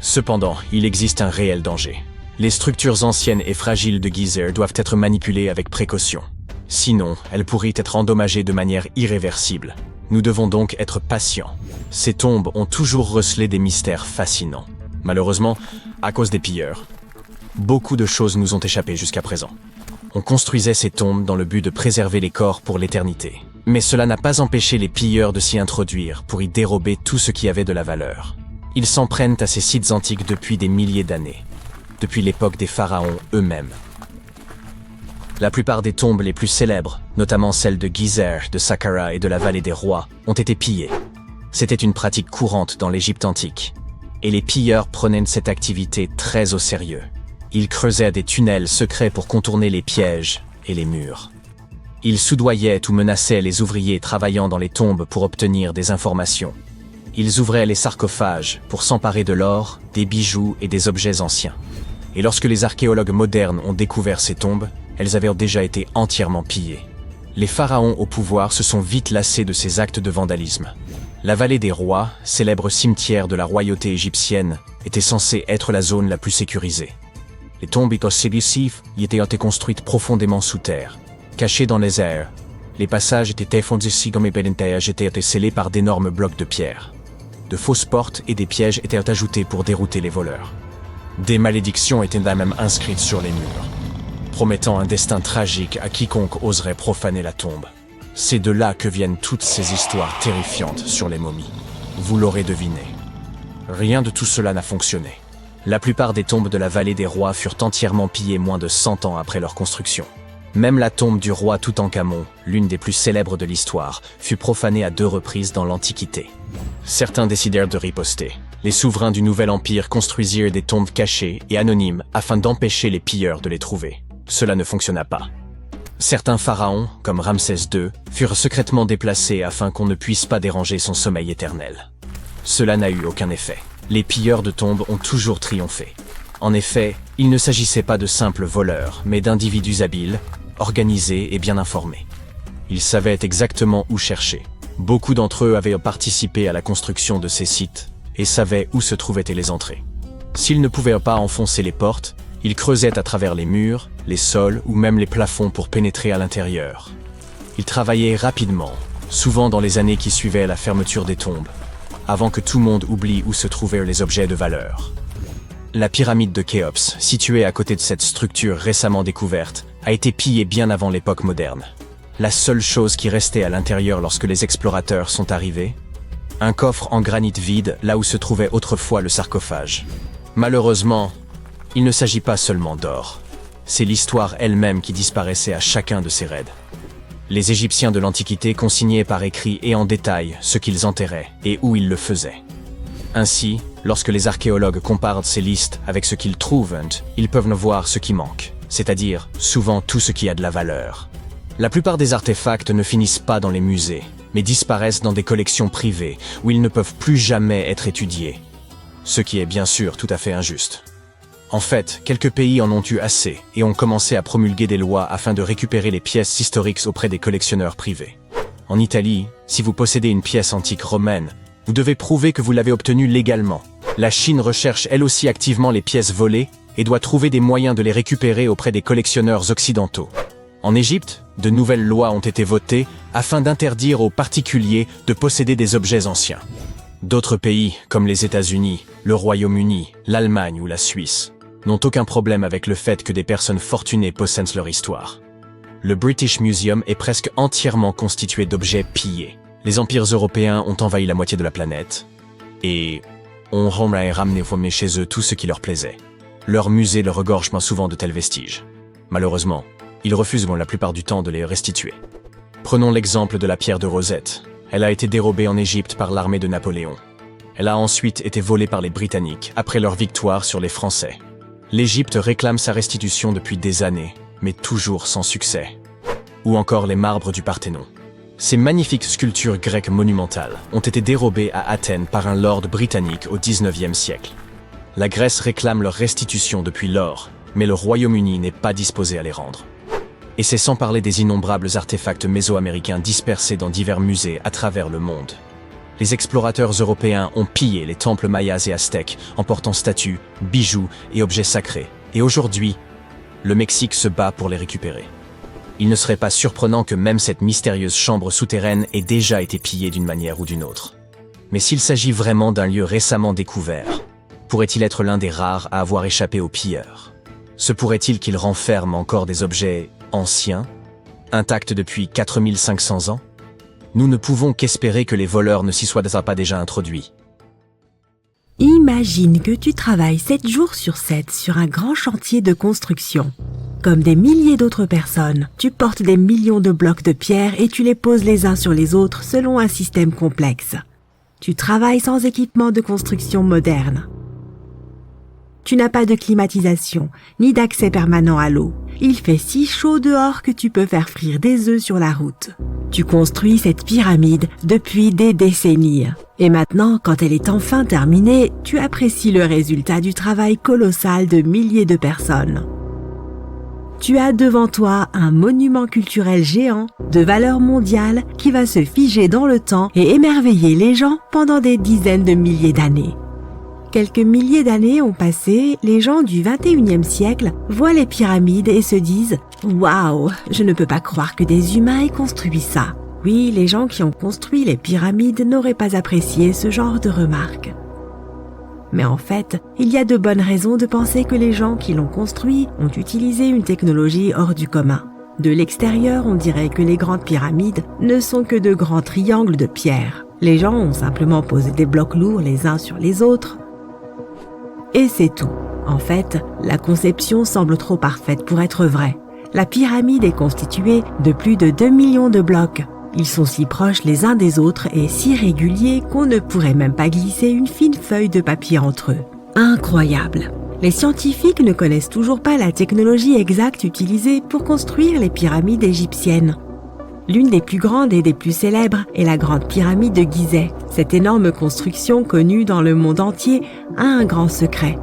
Cependant, il existe un réel danger. Les structures anciennes et fragiles de Gizeh doivent être manipulées avec précaution. Sinon, elles pourraient être endommagées de manière irréversible. Nous devons donc être patients. Ces tombes ont toujours recelé des mystères fascinants. Malheureusement, à cause des pilleurs, beaucoup de choses nous ont échappé jusqu'à présent. On construisait ces tombes dans le but de préserver les corps pour l'éternité. Mais cela n'a pas empêché les pilleurs de s'y introduire pour y dérober tout ce qui avait de la valeur. Ils s'en prennent à ces sites antiques depuis des milliers d'années, depuis l'époque des pharaons eux-mêmes. La plupart des tombes les plus célèbres, notamment celles de Gizeh, de Saqqara et de la vallée des rois, ont été pillées. C'était une pratique courante dans l'Égypte antique, et les pilleurs prenaient cette activité très au sérieux. Ils creusaient des tunnels secrets pour contourner les pièges et les murs. Ils soudoyaient ou menaçaient les ouvriers travaillant dans les tombes pour obtenir des informations. Ils ouvraient les sarcophages pour s'emparer de l'or, des bijoux et des objets anciens. Et lorsque les archéologues modernes ont découvert ces tombes, elles avaient déjà été entièrement pillées. Les pharaons au pouvoir se sont vite lassés de ces actes de vandalisme. La vallée des rois, célèbre cimetière de la royauté égyptienne, était censée être la zone la plus sécurisée. Les tombes ici y étaient construites profondément sous terre, cachées dans les airs. Les passages étaient scellés par d'énormes blocs de pierre. De fausses portes et des pièges étaient ajoutés pour dérouter les voleurs. Des malédictions étaient même inscrites sur les murs, promettant un destin tragique à quiconque oserait profaner la tombe. C'est de là que viennent toutes ces histoires terrifiantes sur les momies. Vous l'aurez deviné. Rien de tout cela n'a fonctionné. La plupart des tombes de la vallée des rois furent entièrement pillées moins de 100 ans après leur construction. Même la tombe du roi Toutankhamon, l'une des plus célèbres de l'histoire, fut profanée à 2 reprises dans l'Antiquité. Certains décidèrent de riposter. Les souverains du Nouvel Empire construisirent des tombes cachées et anonymes afin d'empêcher les pilleurs de les trouver. Cela ne fonctionna pas. Certains pharaons, comme Ramsès II, furent secrètement déplacés afin qu'on ne puisse pas déranger son sommeil éternel. Cela n'a eu aucun effet. Les pilleurs de tombes ont toujours triomphé. En effet, il ne s'agissait pas de simples voleurs, mais d'individus habiles, organisés et bien informés. Ils savaient exactement où chercher. Beaucoup d'entre eux avaient participé à la construction de ces sites et savaient où se trouvaient les entrées. S'ils ne pouvaient pas enfoncer les portes, ils creusaient à travers les murs, les sols ou même les plafonds pour pénétrer à l'intérieur. Ils travaillaient rapidement, souvent dans les années qui suivaient la fermeture des tombes, avant que tout le monde oublie où se trouvaient les objets de valeur. La pyramide de Khéops, située à côté de cette structure récemment découverte, a été pillée bien avant l'époque moderne. La seule chose qui restait à l'intérieur lorsque les explorateurs sont arrivés, un coffre en granit vide là où se trouvait autrefois le sarcophage. Malheureusement, il ne s'agit pas seulement d'or. C'est l'histoire elle-même qui disparaissait à chacun de ces raids. Les Égyptiens de l'Antiquité consignaient par écrit et en détail ce qu'ils enterraient et où ils le faisaient. Ainsi, lorsque les archéologues comparent ces listes avec ce qu'ils trouvent, ils peuvent voir ce qui manque, c'est-à-dire souvent tout ce qui a de la valeur. La plupart des artefacts ne finissent pas dans les musées, mais disparaissent dans des collections privées où ils ne peuvent plus jamais être étudiés. Ce qui est bien sûr tout à fait injuste. En fait, quelques pays en ont eu assez et ont commencé à promulguer des lois afin de récupérer les pièces historiques auprès des collectionneurs privés. En Italie, si vous possédez une pièce antique romaine, vous devez prouver que vous l'avez obtenue légalement. La Chine recherche elle aussi activement les pièces volées et doit trouver des moyens de les récupérer auprès des collectionneurs occidentaux. En Égypte, de nouvelles lois ont été votées afin d'interdire aux particuliers de posséder des objets anciens. D'autres pays, comme les États-Unis, le Royaume-Uni, l'Allemagne ou la Suisse, n'ont aucun problème avec le fait que des personnes fortunées possèdent leur histoire. Le British Museum est presque entièrement constitué d'objets pillés. Les empires européens ont envahi la moitié de la planète et ont ramené chez eux tout ce qui leur plaisait. Leurs musées leur regorgent souvent de tels vestiges. Malheureusement, ils refusent la plupart du temps de les restituer. Prenons l'exemple de la pierre de Rosette. Elle a été dérobée en Égypte par l'armée de Napoléon. Elle a ensuite été volée par les Britanniques après leur victoire sur les Français. L'Égypte réclame sa restitution depuis des années, mais toujours sans succès. Ou encore les marbres du Parthénon. Ces magnifiques sculptures grecques monumentales ont été dérobées à Athènes par un lord britannique au XIXe siècle. La Grèce réclame leur restitution depuis lors, mais le Royaume-Uni n'est pas disposé à les rendre. Et c'est sans parler des innombrables artefacts mésoaméricains dispersés dans divers musées à travers le monde. Les explorateurs européens ont pillé les temples mayas et aztèques, emportant statues, bijoux et objets sacrés. Et aujourd'hui, le Mexique se bat pour les récupérer. Il ne serait pas surprenant que même cette mystérieuse chambre souterraine ait déjà été pillée d'une manière ou d'une autre. Mais s'il s'agit vraiment d'un lieu récemment découvert, pourrait-il être l'un des rares à avoir échappé aux pilleurs? Se pourrait-il qu'il renferme encore des objets anciens, intacts depuis 4500 ans? Nous ne pouvons qu'espérer que les voleurs ne s'y soient pas déjà introduits. Imagine que tu travailles 7 jours sur 7 sur un grand chantier de construction. Comme des milliers d'autres personnes, tu portes des millions de blocs de pierre et tu les poses les uns sur les autres selon un système complexe. Tu travailles sans équipement de construction moderne. Tu n'as pas de climatisation, ni d'accès permanent à l'eau. Il fait si chaud dehors que tu peux faire frire des œufs sur la route. Tu construis cette pyramide depuis des décennies. Et maintenant, quand elle est enfin terminée, tu apprécies le résultat du travail colossal de milliers de personnes. Tu as devant toi un monument culturel géant de valeur mondiale qui va se figer dans le temps et émerveiller les gens pendant des dizaines de milliers d'années. Quelques milliers d'années ont passé, les gens du 21e siècle voient les pyramides et se disent « Waouh, je ne peux pas croire que des humains aient construit ça ». Oui, les gens qui ont construit les pyramides n'auraient pas apprécié ce genre de remarques. Mais en fait, il y a de bonnes raisons de penser que les gens qui l'ont construit ont utilisé une technologie hors du commun. De l'extérieur, on dirait que les grandes pyramides ne sont que de grands triangles de pierre. Les gens ont simplement posé des blocs lourds les uns sur les autres. Et c'est tout. En fait, la conception semble trop parfaite pour être vraie. La pyramide est constituée de plus de 2 millions de blocs. Ils sont si proches les uns des autres et si réguliers qu'on ne pourrait même pas glisser une fine feuille de papier entre eux. Incroyable! Les scientifiques ne connaissent toujours pas la technologie exacte utilisée pour construire les pyramides égyptiennes. L'une des plus grandes et des plus célèbres est la grande pyramide de Gizeh. Cette énorme construction connue dans le monde entier a un grand secret.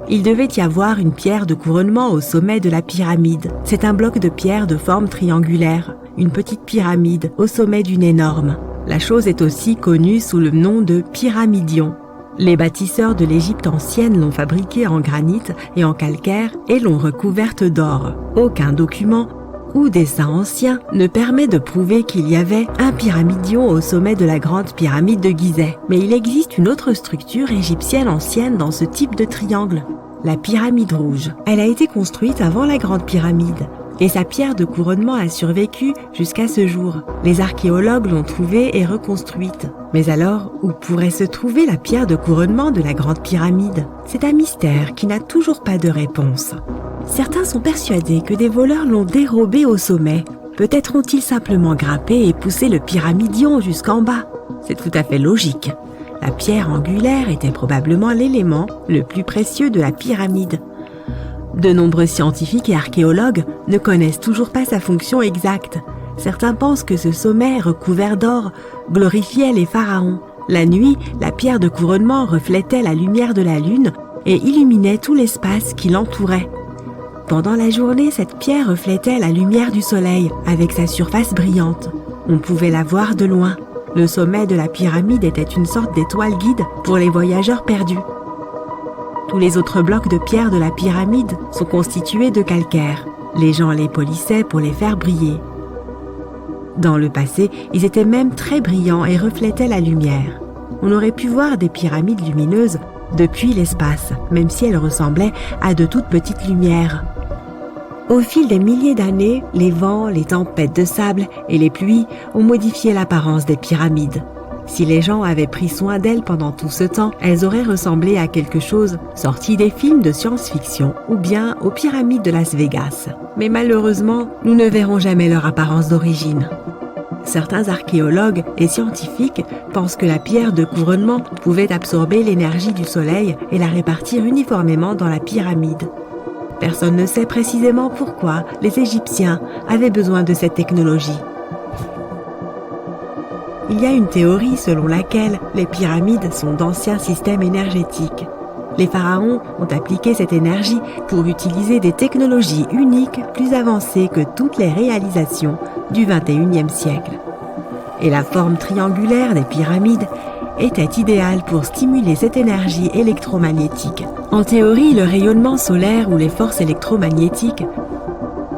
Il devait y avoir une pierre de couronnement au sommet de la pyramide. C'est un bloc de pierre de forme triangulaire, une petite pyramide au sommet d'une énorme. La chose est aussi connue sous le nom de pyramidion. Les bâtisseurs de l'Égypte ancienne l'ont fabriquée en granit et en calcaire et l'ont recouverte d'or. Aucun document ou dessin ancien ne permet de prouver qu'il y avait un pyramidion au sommet de la grande pyramide de Gizeh. Mais il existe une autre structure égyptienne ancienne dans ce type de triangle, la pyramide rouge. Elle a été construite avant la grande pyramide et sa pierre de couronnement a survécu jusqu'à ce jour. Les archéologues l'ont trouvée et reconstruite. Mais alors, où pourrait se trouver la pierre de couronnement de la grande pyramide? C'est un mystère qui n'a toujours pas de réponse. Certains sont persuadés que des voleurs l'ont dérobée au sommet. Peut-être ont-ils simplement grimpé et poussé le pyramidion jusqu'en bas. C'est tout à fait logique. La pierre angulaire était probablement l'élément le plus précieux de la pyramide. De nombreux scientifiques et archéologues ne connaissent toujours pas sa fonction exacte. Certains pensent que ce sommet recouvert d'or glorifiait les pharaons. La nuit, la pierre de couronnement reflétait la lumière de la lune et illuminait tout l'espace qui l'entourait. Pendant la journée, cette pierre reflétait la lumière du soleil avec sa surface brillante. On pouvait la voir de loin. Le sommet de la pyramide était une sorte d'étoile guide pour les voyageurs perdus. Tous les autres blocs de pierre de la pyramide sont constitués de calcaire. Les gens les polissaient pour les faire briller. Dans le passé, ils étaient même très brillants et reflétaient la lumière. On aurait pu voir des pyramides lumineuses depuis l'espace, même si elles ressemblaient à de toutes petites lumières. Au fil des milliers d'années, les vents, les tempêtes de sable et les pluies ont modifié l'apparence des pyramides. Si les gens avaient pris soin d'elles pendant tout ce temps, elles auraient ressemblé à quelque chose sorti des films de science-fiction ou bien aux pyramides de Las Vegas. Mais malheureusement, nous ne verrons jamais leur apparence d'origine. Certains archéologues et scientifiques pensent que la pierre de couronnement pouvait absorber l'énergie du soleil et la répartir uniformément dans la pyramide. Personne ne sait précisément pourquoi les Égyptiens avaient besoin de cette technologie. Il y a une théorie selon laquelle les pyramides sont d'anciens systèmes énergétiques. Les pharaons ont appliqué cette énergie pour utiliser des technologies uniques plus avancées que toutes les réalisations du XXIe siècle. Et la forme triangulaire des pyramides était idéal pour stimuler cette énergie électromagnétique. En théorie, le rayonnement solaire ou les forces électromagnétiques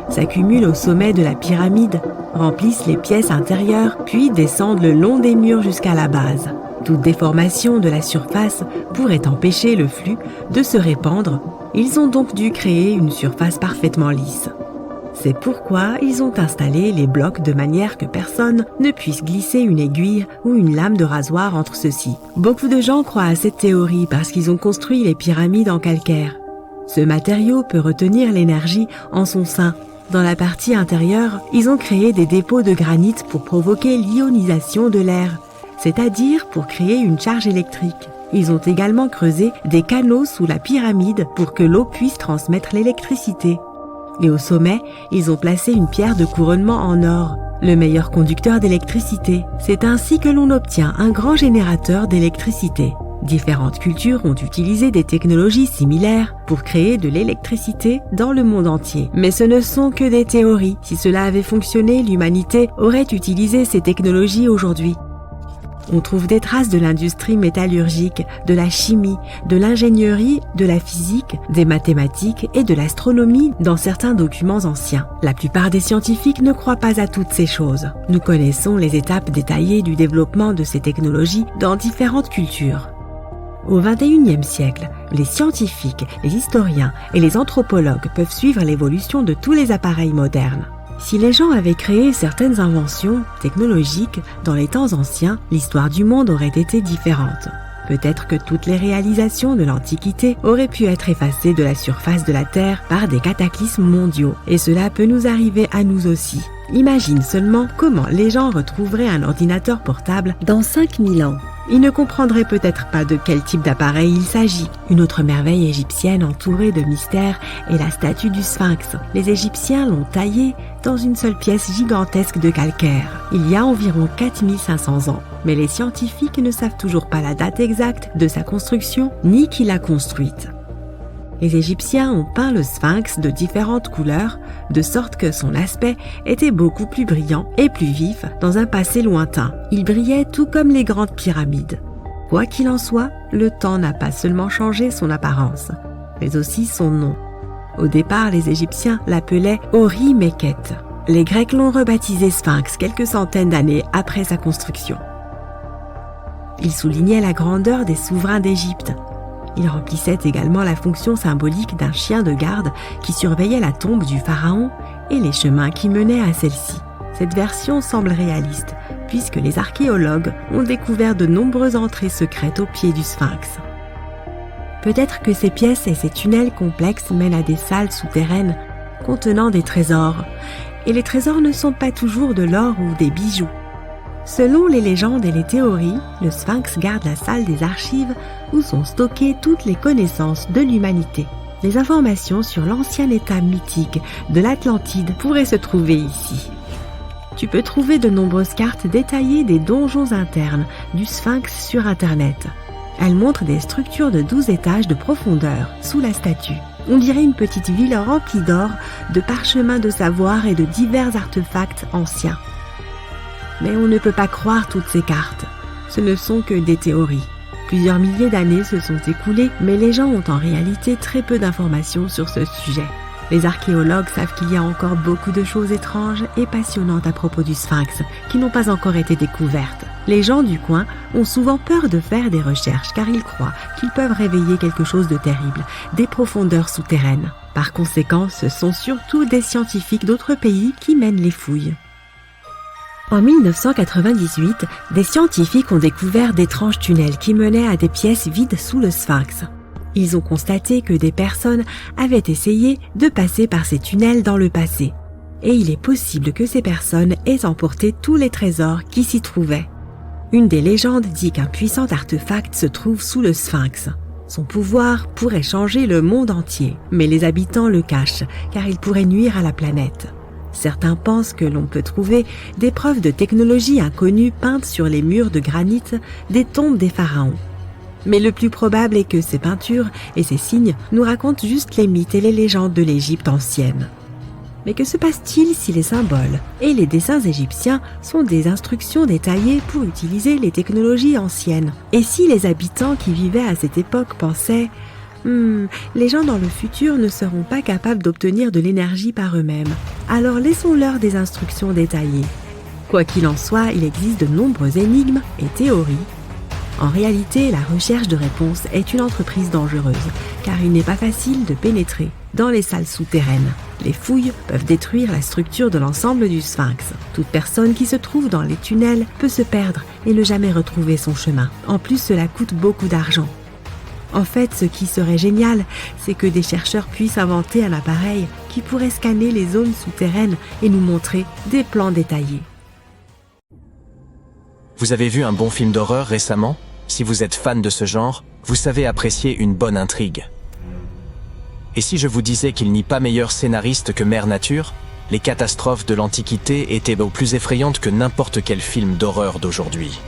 s'accumulent au sommet de la pyramide, remplissent les pièces intérieures, puis descendent le long des murs jusqu'à la base. Toute déformation de la surface pourrait empêcher le flux de se répandre. Ils ont donc dû créer une surface parfaitement lisse. C'est pourquoi ils ont installé les blocs de manière que personne ne puisse glisser une aiguille ou une lame de rasoir entre ceux-ci. Beaucoup de gens croient à cette théorie parce qu'ils ont construit les pyramides en calcaire. Ce matériau peut retenir l'énergie en son sein. Dans la partie intérieure, ils ont créé des dépôts de granit pour provoquer l'ionisation de l'air, c'est-à-dire pour créer une charge électrique. Ils ont également creusé des canaux sous la pyramide pour que l'eau puisse transmettre l'électricité. Et au sommet, ils ont placé une pierre de couronnement en or, le meilleur conducteur d'électricité. C'est ainsi que l'on obtient un grand générateur d'électricité. Différentes cultures ont utilisé des technologies similaires pour créer de l'électricité dans le monde entier. Mais ce ne sont que des théories. Si cela avait fonctionné, l'humanité aurait utilisé ces technologies aujourd'hui. On trouve des traces de l'industrie métallurgique, de la chimie, de l'ingénierie, de la physique, des mathématiques et de l'astronomie dans certains documents anciens. La plupart des scientifiques ne croient pas à toutes ces choses. Nous connaissons les étapes détaillées du développement de ces technologies dans différentes cultures. Au XXIe siècle, les scientifiques, les historiens et les anthropologues peuvent suivre l'évolution de tous les appareils modernes. Si les gens avaient créé certaines inventions technologiques dans les temps anciens, l'histoire du monde aurait été différente. Peut-être que toutes les réalisations de l'Antiquité auraient pu être effacées de la surface de la Terre par des cataclysmes mondiaux. Et cela peut nous arriver à nous aussi. Imagine seulement comment les gens retrouveraient un ordinateur portable dans 5000 ans. Ils ne comprendraient peut-être pas de quel type d'appareil il s'agit. Une autre merveille égyptienne entourée de mystères est la statue du Sphinx. Les Égyptiens l'ont taillée dans une seule pièce gigantesque de calcaire. Il y a environ 4500 ans. Mais les scientifiques ne savent toujours pas la date exacte de sa construction ni qui l'a construite. Les Égyptiens ont peint le Sphinx de différentes couleurs, de sorte que son aspect était beaucoup plus brillant et plus vif dans un passé lointain. Il brillait tout comme les grandes pyramides. Quoi qu'il en soit, le temps n'a pas seulement changé son apparence, mais aussi son nom. Au départ, les Égyptiens l'appelaient Ori-Mekhet. Les Grecs l'ont rebaptisé Sphinx quelques centaines d'années après sa construction. Il soulignait la grandeur des souverains d'Égypte. Il remplissait également la fonction symbolique d'un chien de garde qui surveillait la tombe du pharaon et les chemins qui menaient à celle-ci. Cette version semble réaliste, puisque les archéologues ont découvert de nombreuses entrées secrètes au pied du Sphinx. Peut-être que ces pièces et ces tunnels complexes mènent à des salles souterraines contenant des trésors. Et les trésors ne sont pas toujours de l'or ou des bijoux. Selon les légendes et les théories, le Sphinx garde la salle des archives où sont stockées toutes les connaissances de l'humanité. Les informations sur l'ancien état mythique de l'Atlantide pourraient se trouver ici. Tu peux trouver de nombreuses cartes détaillées des donjons internes du Sphinx sur Internet. Elles montrent des structures de 12 étages de profondeur sous la statue. On dirait une petite ville remplie d'or, de parchemins de savoir et de divers artefacts anciens. Mais on ne peut pas croire toutes ces cartes. Ce ne sont que des théories. Plusieurs milliers d'années se sont écoulées, mais les gens ont en réalité très peu d'informations sur ce sujet. Les archéologues savent qu'il y a encore beaucoup de choses étranges et passionnantes à propos du Sphinx qui n'ont pas encore été découvertes. Les gens du coin ont souvent peur de faire des recherches car ils croient qu'ils peuvent réveiller quelque chose de terrible, des profondeurs souterraines. Par conséquent, ce sont surtout des scientifiques d'autres pays qui mènent les fouilles. En 1998, des scientifiques ont découvert d'étranges tunnels qui menaient à des pièces vides sous le Sphinx. Ils ont constaté que des personnes avaient essayé de passer par ces tunnels dans le passé. Et il est possible que ces personnes aient emporté tous les trésors qui s'y trouvaient. Une des légendes dit qu'un puissant artefact se trouve sous le Sphinx. Son pouvoir pourrait changer le monde entier, mais les habitants le cachent car il pourrait nuire à la planète. Certains pensent que l'on peut trouver des preuves de technologie inconnue peintes sur les murs de granit des tombes des pharaons. Mais le plus probable est que ces peintures et ces signes nous racontent juste les mythes et les légendes de l'Égypte ancienne. Mais que se passe-t-il si les symboles et les dessins égyptiens sont des instructions détaillées pour utiliser les technologies anciennes? Et si les habitants qui vivaient à cette époque pensaient les gens dans le futur ne seront pas capables d'obtenir de l'énergie par eux-mêmes, alors laissons-leur des instructions détaillées. Quoi qu'il en soit, il existe de nombreuses énigmes et théories. En réalité, la recherche de réponses est une entreprise dangereuse, car il n'est pas facile de pénétrer dans les salles souterraines. Les fouilles peuvent détruire la structure de l'ensemble du sphinx. Toute personne qui se trouve dans les tunnels peut se perdre et ne jamais retrouver son chemin. En plus, cela coûte beaucoup d'argent. En fait, ce qui serait génial, c'est que des chercheurs puissent inventer un appareil qui pourrait scanner les zones souterraines et nous montrer des plans détaillés. Vous avez vu un bon film d'horreur récemment? Si vous êtes fan de ce genre, vous savez apprécier une bonne intrigue. Et si je vous disais qu'il n'y a pas meilleur scénariste que Mère Nature? Les catastrophes de l'Antiquité étaient plus effrayantes que n'importe quel film d'horreur d'aujourd'hui.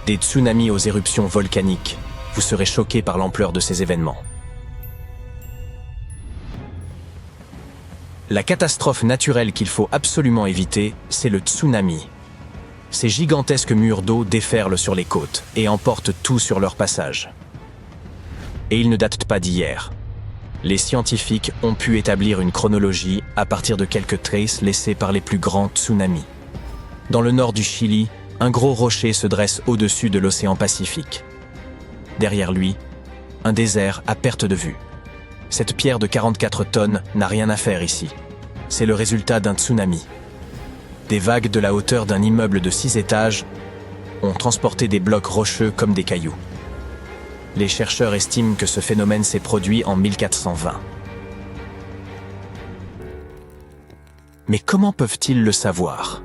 Des tsunamis aux éruptions volcaniques. Vous serez choqués par l'ampleur de ces événements. La catastrophe naturelle qu'il faut absolument éviter, c'est le tsunami. Ces gigantesques murs d'eau déferlent sur les côtes et emportent tout sur leur passage. Et ils ne datent pas d'hier. Les scientifiques ont pu établir une chronologie à partir de quelques traces laissées par les plus grands tsunamis. Dans le nord du Chili, un gros rocher se dresse au-dessus de l'océan Pacifique. Derrière lui, un désert à perte de vue. Cette pierre de 44 tonnes n'a rien à faire ici. C'est le résultat d'un tsunami. Des vagues de la hauteur d'un immeuble de 6 étages ont transporté des blocs rocheux comme des cailloux. Les chercheurs estiment que ce phénomène s'est produit en 1420. Mais comment peuvent-ils le savoir?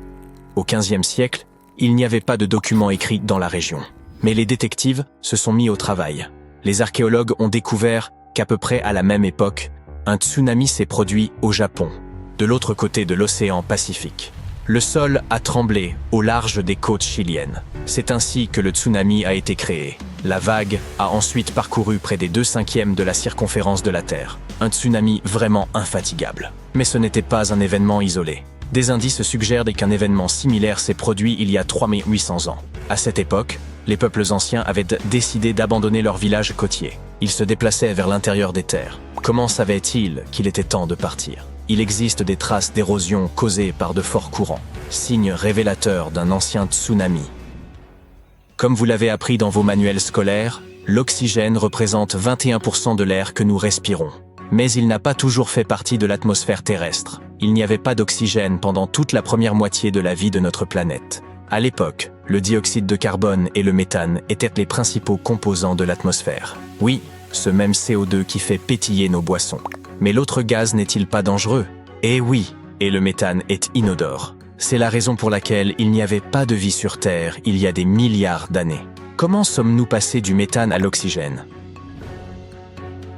Au XVe siècle, il n'y avait pas de documents écrits dans la région. Mais les détectives se sont mis au travail. Les archéologues ont découvert qu'à peu près à la même époque, un tsunami s'est produit au Japon, de l'autre côté de l'océan Pacifique. Le sol a tremblé au large des côtes chiliennes. C'est ainsi que le tsunami a été créé. La vague a ensuite parcouru près des 2/5 de la circonférence de la Terre. Un tsunami vraiment infatigable. Mais ce n'était pas un événement isolé. Des indices suggèrent qu'un événement similaire s'est produit il y a 3800 ans. À cette époque, les peuples anciens avaient décidé d'abandonner leur village côtier. Ils se déplaçaient vers l'intérieur des terres. Comment savaient-ils qu'il était temps de partir? Il existe des traces d'érosion causées par de forts courants, signe révélateur d'un ancien tsunami. Comme vous l'avez appris dans vos manuels scolaires, l'oxygène représente 21% de l'air que nous respirons. Mais il n'a pas toujours fait partie de l'atmosphère terrestre. Il n'y avait pas d'oxygène pendant toute la première moitié de la vie de notre planète. À l'époque, le dioxyde de carbone et le méthane étaient les principaux composants de l'atmosphère. Oui, ce même CO2 qui fait pétiller nos boissons. Mais l'autre gaz n'est-il pas dangereux? Eh oui, et le méthane est inodore. C'est la raison pour laquelle il n'y avait pas de vie sur Terre il y a des milliards d'années. Comment sommes-nous passés du méthane à l'oxygène?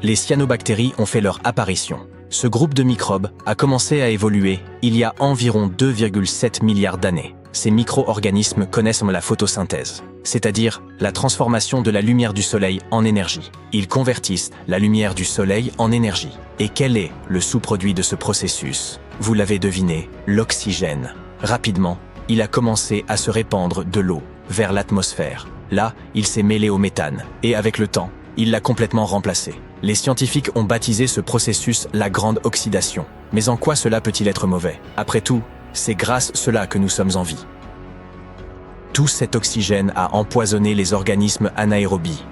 Les cyanobactéries ont fait leur apparition. Ce groupe de microbes a commencé à évoluer il y a environ 2,7 milliards d'années. Ces micro-organismes connaissent la photosynthèse, c'est-à-dire la transformation de la lumière du soleil en énergie. Ils convertissent la lumière du soleil en énergie. Et quel est le sous-produit de ce processus? Vous l'avez deviné, l'oxygène. Rapidement, il a commencé à se répandre de l'eau vers l'atmosphère. Là, il s'est mêlé au méthane, et avec le temps, il l'a complètement remplacé. Les scientifiques ont baptisé ce processus la grande oxydation. Mais en quoi cela peut-il être mauvais? Après tout, c'est grâce à cela que nous sommes en vie. Tout cet oxygène a empoisonné les organismes anaérobies.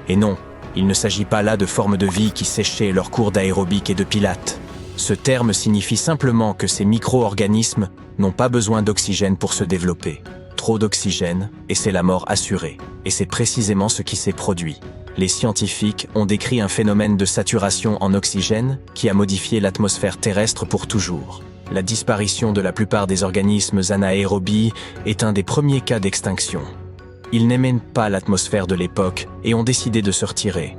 Et non, il ne s'agit pas là de formes de vie qui séchaient leur cours d'aérobic et de pilates. Ce terme signifie simplement que ces micro-organismes n'ont pas besoin d'oxygène pour se développer. Trop d'oxygène, et c'est la mort assurée. Et c'est précisément ce qui s'est produit. Les scientifiques ont décrit un phénomène de saturation en oxygène qui a modifié l'atmosphère terrestre pour toujours. La disparition de la plupart des organismes anaérobies est un des premiers cas d'extinction. Ils n'aimaient pas l'atmosphère de l'époque et ont décidé de se retirer.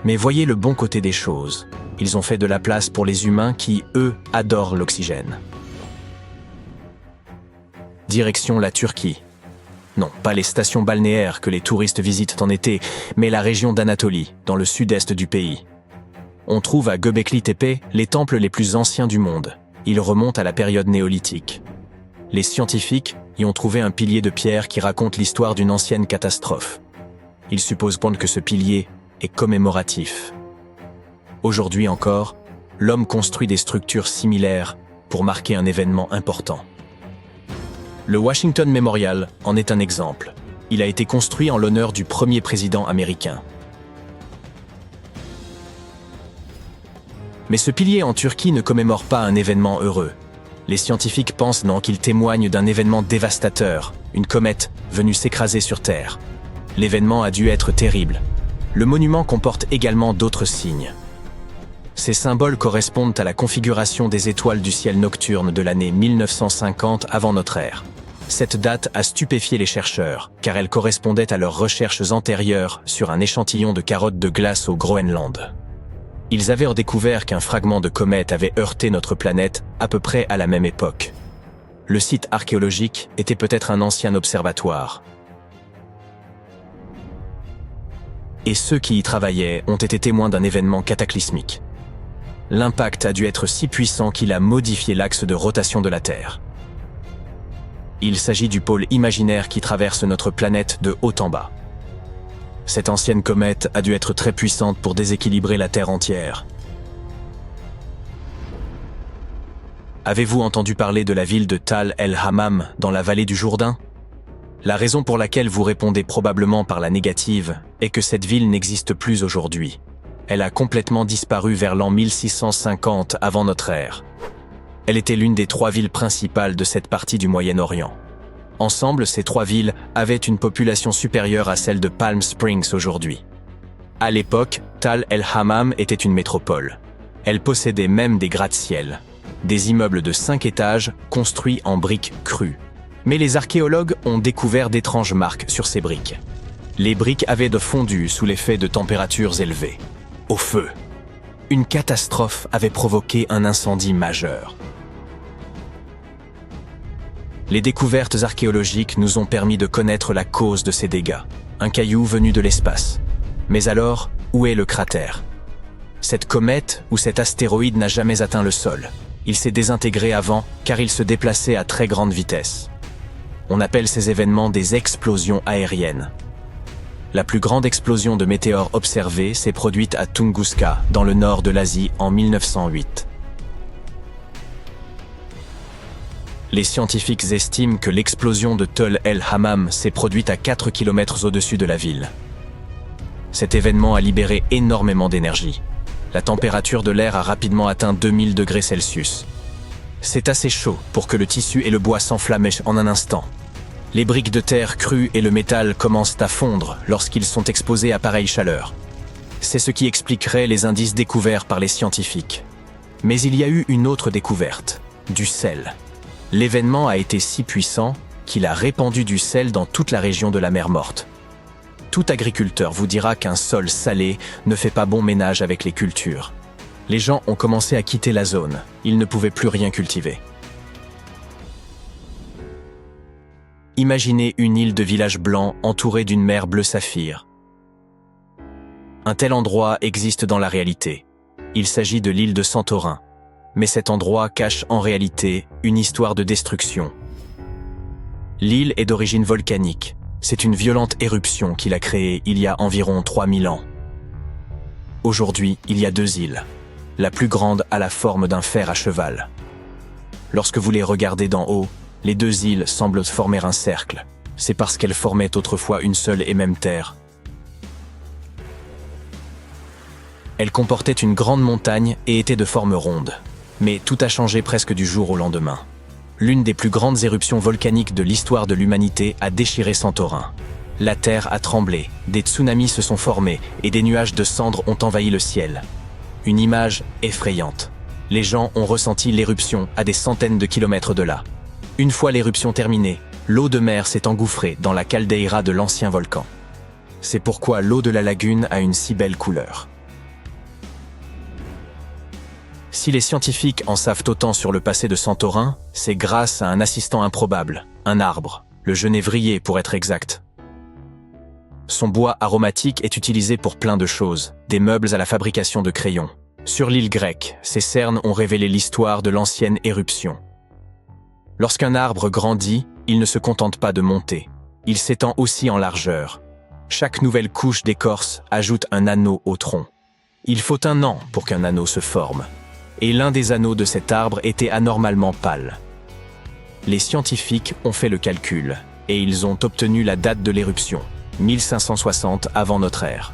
Mais voyez le bon côté des choses. Ils ont fait de la place pour les humains qui, eux, adorent l'oxygène. Direction la Turquie. Non, pas les stations balnéaires que les touristes visitent en été, mais la région d'Anatolie, dans le sud-est du pays. On trouve à Göbekli Tepe les temples les plus anciens du monde. Il remonte à la période néolithique. Les scientifiques y ont trouvé un pilier de pierre qui raconte l'histoire d'une ancienne catastrophe. Ils supposent que ce pilier est commémoratif. Aujourd'hui encore, l'homme construit des structures similaires pour marquer un événement important. Le Washington Memorial en est un exemple. Il a été construit en l'honneur du premier président américain. Mais ce pilier en Turquie ne commémore pas un événement heureux. Les scientifiques pensent qu'il témoigne d'un événement dévastateur, une comète venue s'écraser sur Terre. L'événement a dû être terrible. Le monument comporte également d'autres signes. Ces symboles correspondent à la configuration des étoiles du ciel nocturne de l'année 1950 avant notre ère. Cette date a stupéfié les chercheurs, car elle correspondait à leurs recherches antérieures sur un échantillon de carottes de glace au Groenland. Ils avaient découvert qu'un fragment de comète avait heurté notre planète à peu près à la même époque. Le site archéologique était peut-être un ancien observatoire. Et ceux qui y travaillaient ont été témoins d'un événement cataclysmique. L'impact a dû être si puissant qu'il a modifié l'axe de rotation de la Terre. Il s'agit du pôle imaginaire qui traverse notre planète de haut en bas. Cette ancienne comète a dû être très puissante pour déséquilibrer la Terre entière. Avez-vous entendu parler de la ville de Tal el-Hammam dans la vallée du Jourdain? La raison pour laquelle vous répondez probablement par la négative est que cette ville n'existe plus aujourd'hui. Elle a complètement disparu vers l'an 1650 avant notre ère. Elle était l'une des 3 villes principales de cette partie du Moyen-Orient. Ensemble, ces 3 villes avaient une population supérieure à celle de Palm Springs aujourd'hui. À l'époque, Tal el-Hammam était une métropole. Elle possédait même des gratte-ciel, des immeubles de 5 étages construits en briques crues. Mais les archéologues ont découvert d'étranges marques sur ces briques. Les briques avaient fondu sous l'effet de températures élevées. Au feu. Une catastrophe avait provoqué un incendie majeur. Les découvertes archéologiques nous ont permis de connaître la cause de ces dégâts, un caillou venu de l'espace. Mais alors, où est le cratère? Cette comète ou cet astéroïde n'a jamais atteint le sol. Il s'est désintégré avant car il se déplaçait à très grande vitesse. On appelle ces événements des explosions aériennes. La plus grande explosion de météores observée s'est produite à Tunguska, dans le nord de l'Asie, en 1908. Les scientifiques estiment que l'explosion de Tal el-Hammam s'est produite à 4 km au-dessus de la ville. Cet événement a libéré énormément d'énergie. La température de l'air a rapidement atteint 2000 degrés Celsius. C'est assez chaud pour que le tissu et le bois s'enflamment en un instant. Les briques de terre crues et le métal commencent à fondre lorsqu'ils sont exposés à pareille chaleur. C'est ce qui expliquerait les indices découverts par les scientifiques. Mais il y a eu une autre découverte, du sel. L'événement a été si puissant qu'il a répandu du sel dans toute la région de la mer Morte. Tout agriculteur vous dira qu'un sol salé ne fait pas bon ménage avec les cultures. Les gens ont commencé à quitter la zone, ils ne pouvaient plus rien cultiver. Imaginez une île de village blanc entourée d'une mer bleu saphir. Un tel endroit existe dans la réalité. Il s'agit de l'île de Santorin. Mais cet endroit cache en réalité une histoire de destruction. L'île est d'origine volcanique. C'est une violente éruption qu'il a créée il y a environ 3000 ans. Aujourd'hui, il y a 2 îles. La plus grande a la forme d'un fer à cheval. Lorsque vous les regardez d'en haut, les 2 îles semblent former un cercle. C'est parce qu'elles formaient autrefois une seule et même terre. Elles comportaient une grande montagne et étaient de forme ronde. Mais tout a changé presque du jour au lendemain. L'une des plus grandes éruptions volcaniques de l'histoire de l'humanité a déchiré Santorin. La terre a tremblé, des tsunamis se sont formés et des nuages de cendres ont envahi le ciel. Une image effrayante. Les gens ont ressenti l'éruption à des centaines de kilomètres de là. Une fois l'éruption terminée, l'eau de mer s'est engouffrée dans la caldeira de l'ancien volcan. C'est pourquoi l'eau de la lagune a une si belle couleur. Si les scientifiques en savent autant sur le passé de Santorin, c'est grâce à un assistant improbable, un arbre, le genévrier pour être exact. Son bois aromatique est utilisé pour plein de choses, des meubles à la fabrication de crayons. Sur l'île grecque, ces cernes ont révélé l'histoire de l'ancienne éruption. Lorsqu'un arbre grandit, il ne se contente pas de monter. Il s'étend aussi en largeur. Chaque nouvelle couche d'écorce ajoute un anneau au tronc. Il faut 1 an pour qu'un anneau se forme. Et l'un des anneaux de cet arbre était anormalement pâle. Les scientifiques ont fait le calcul, et ils ont obtenu la date de l'éruption, 1560 avant notre ère.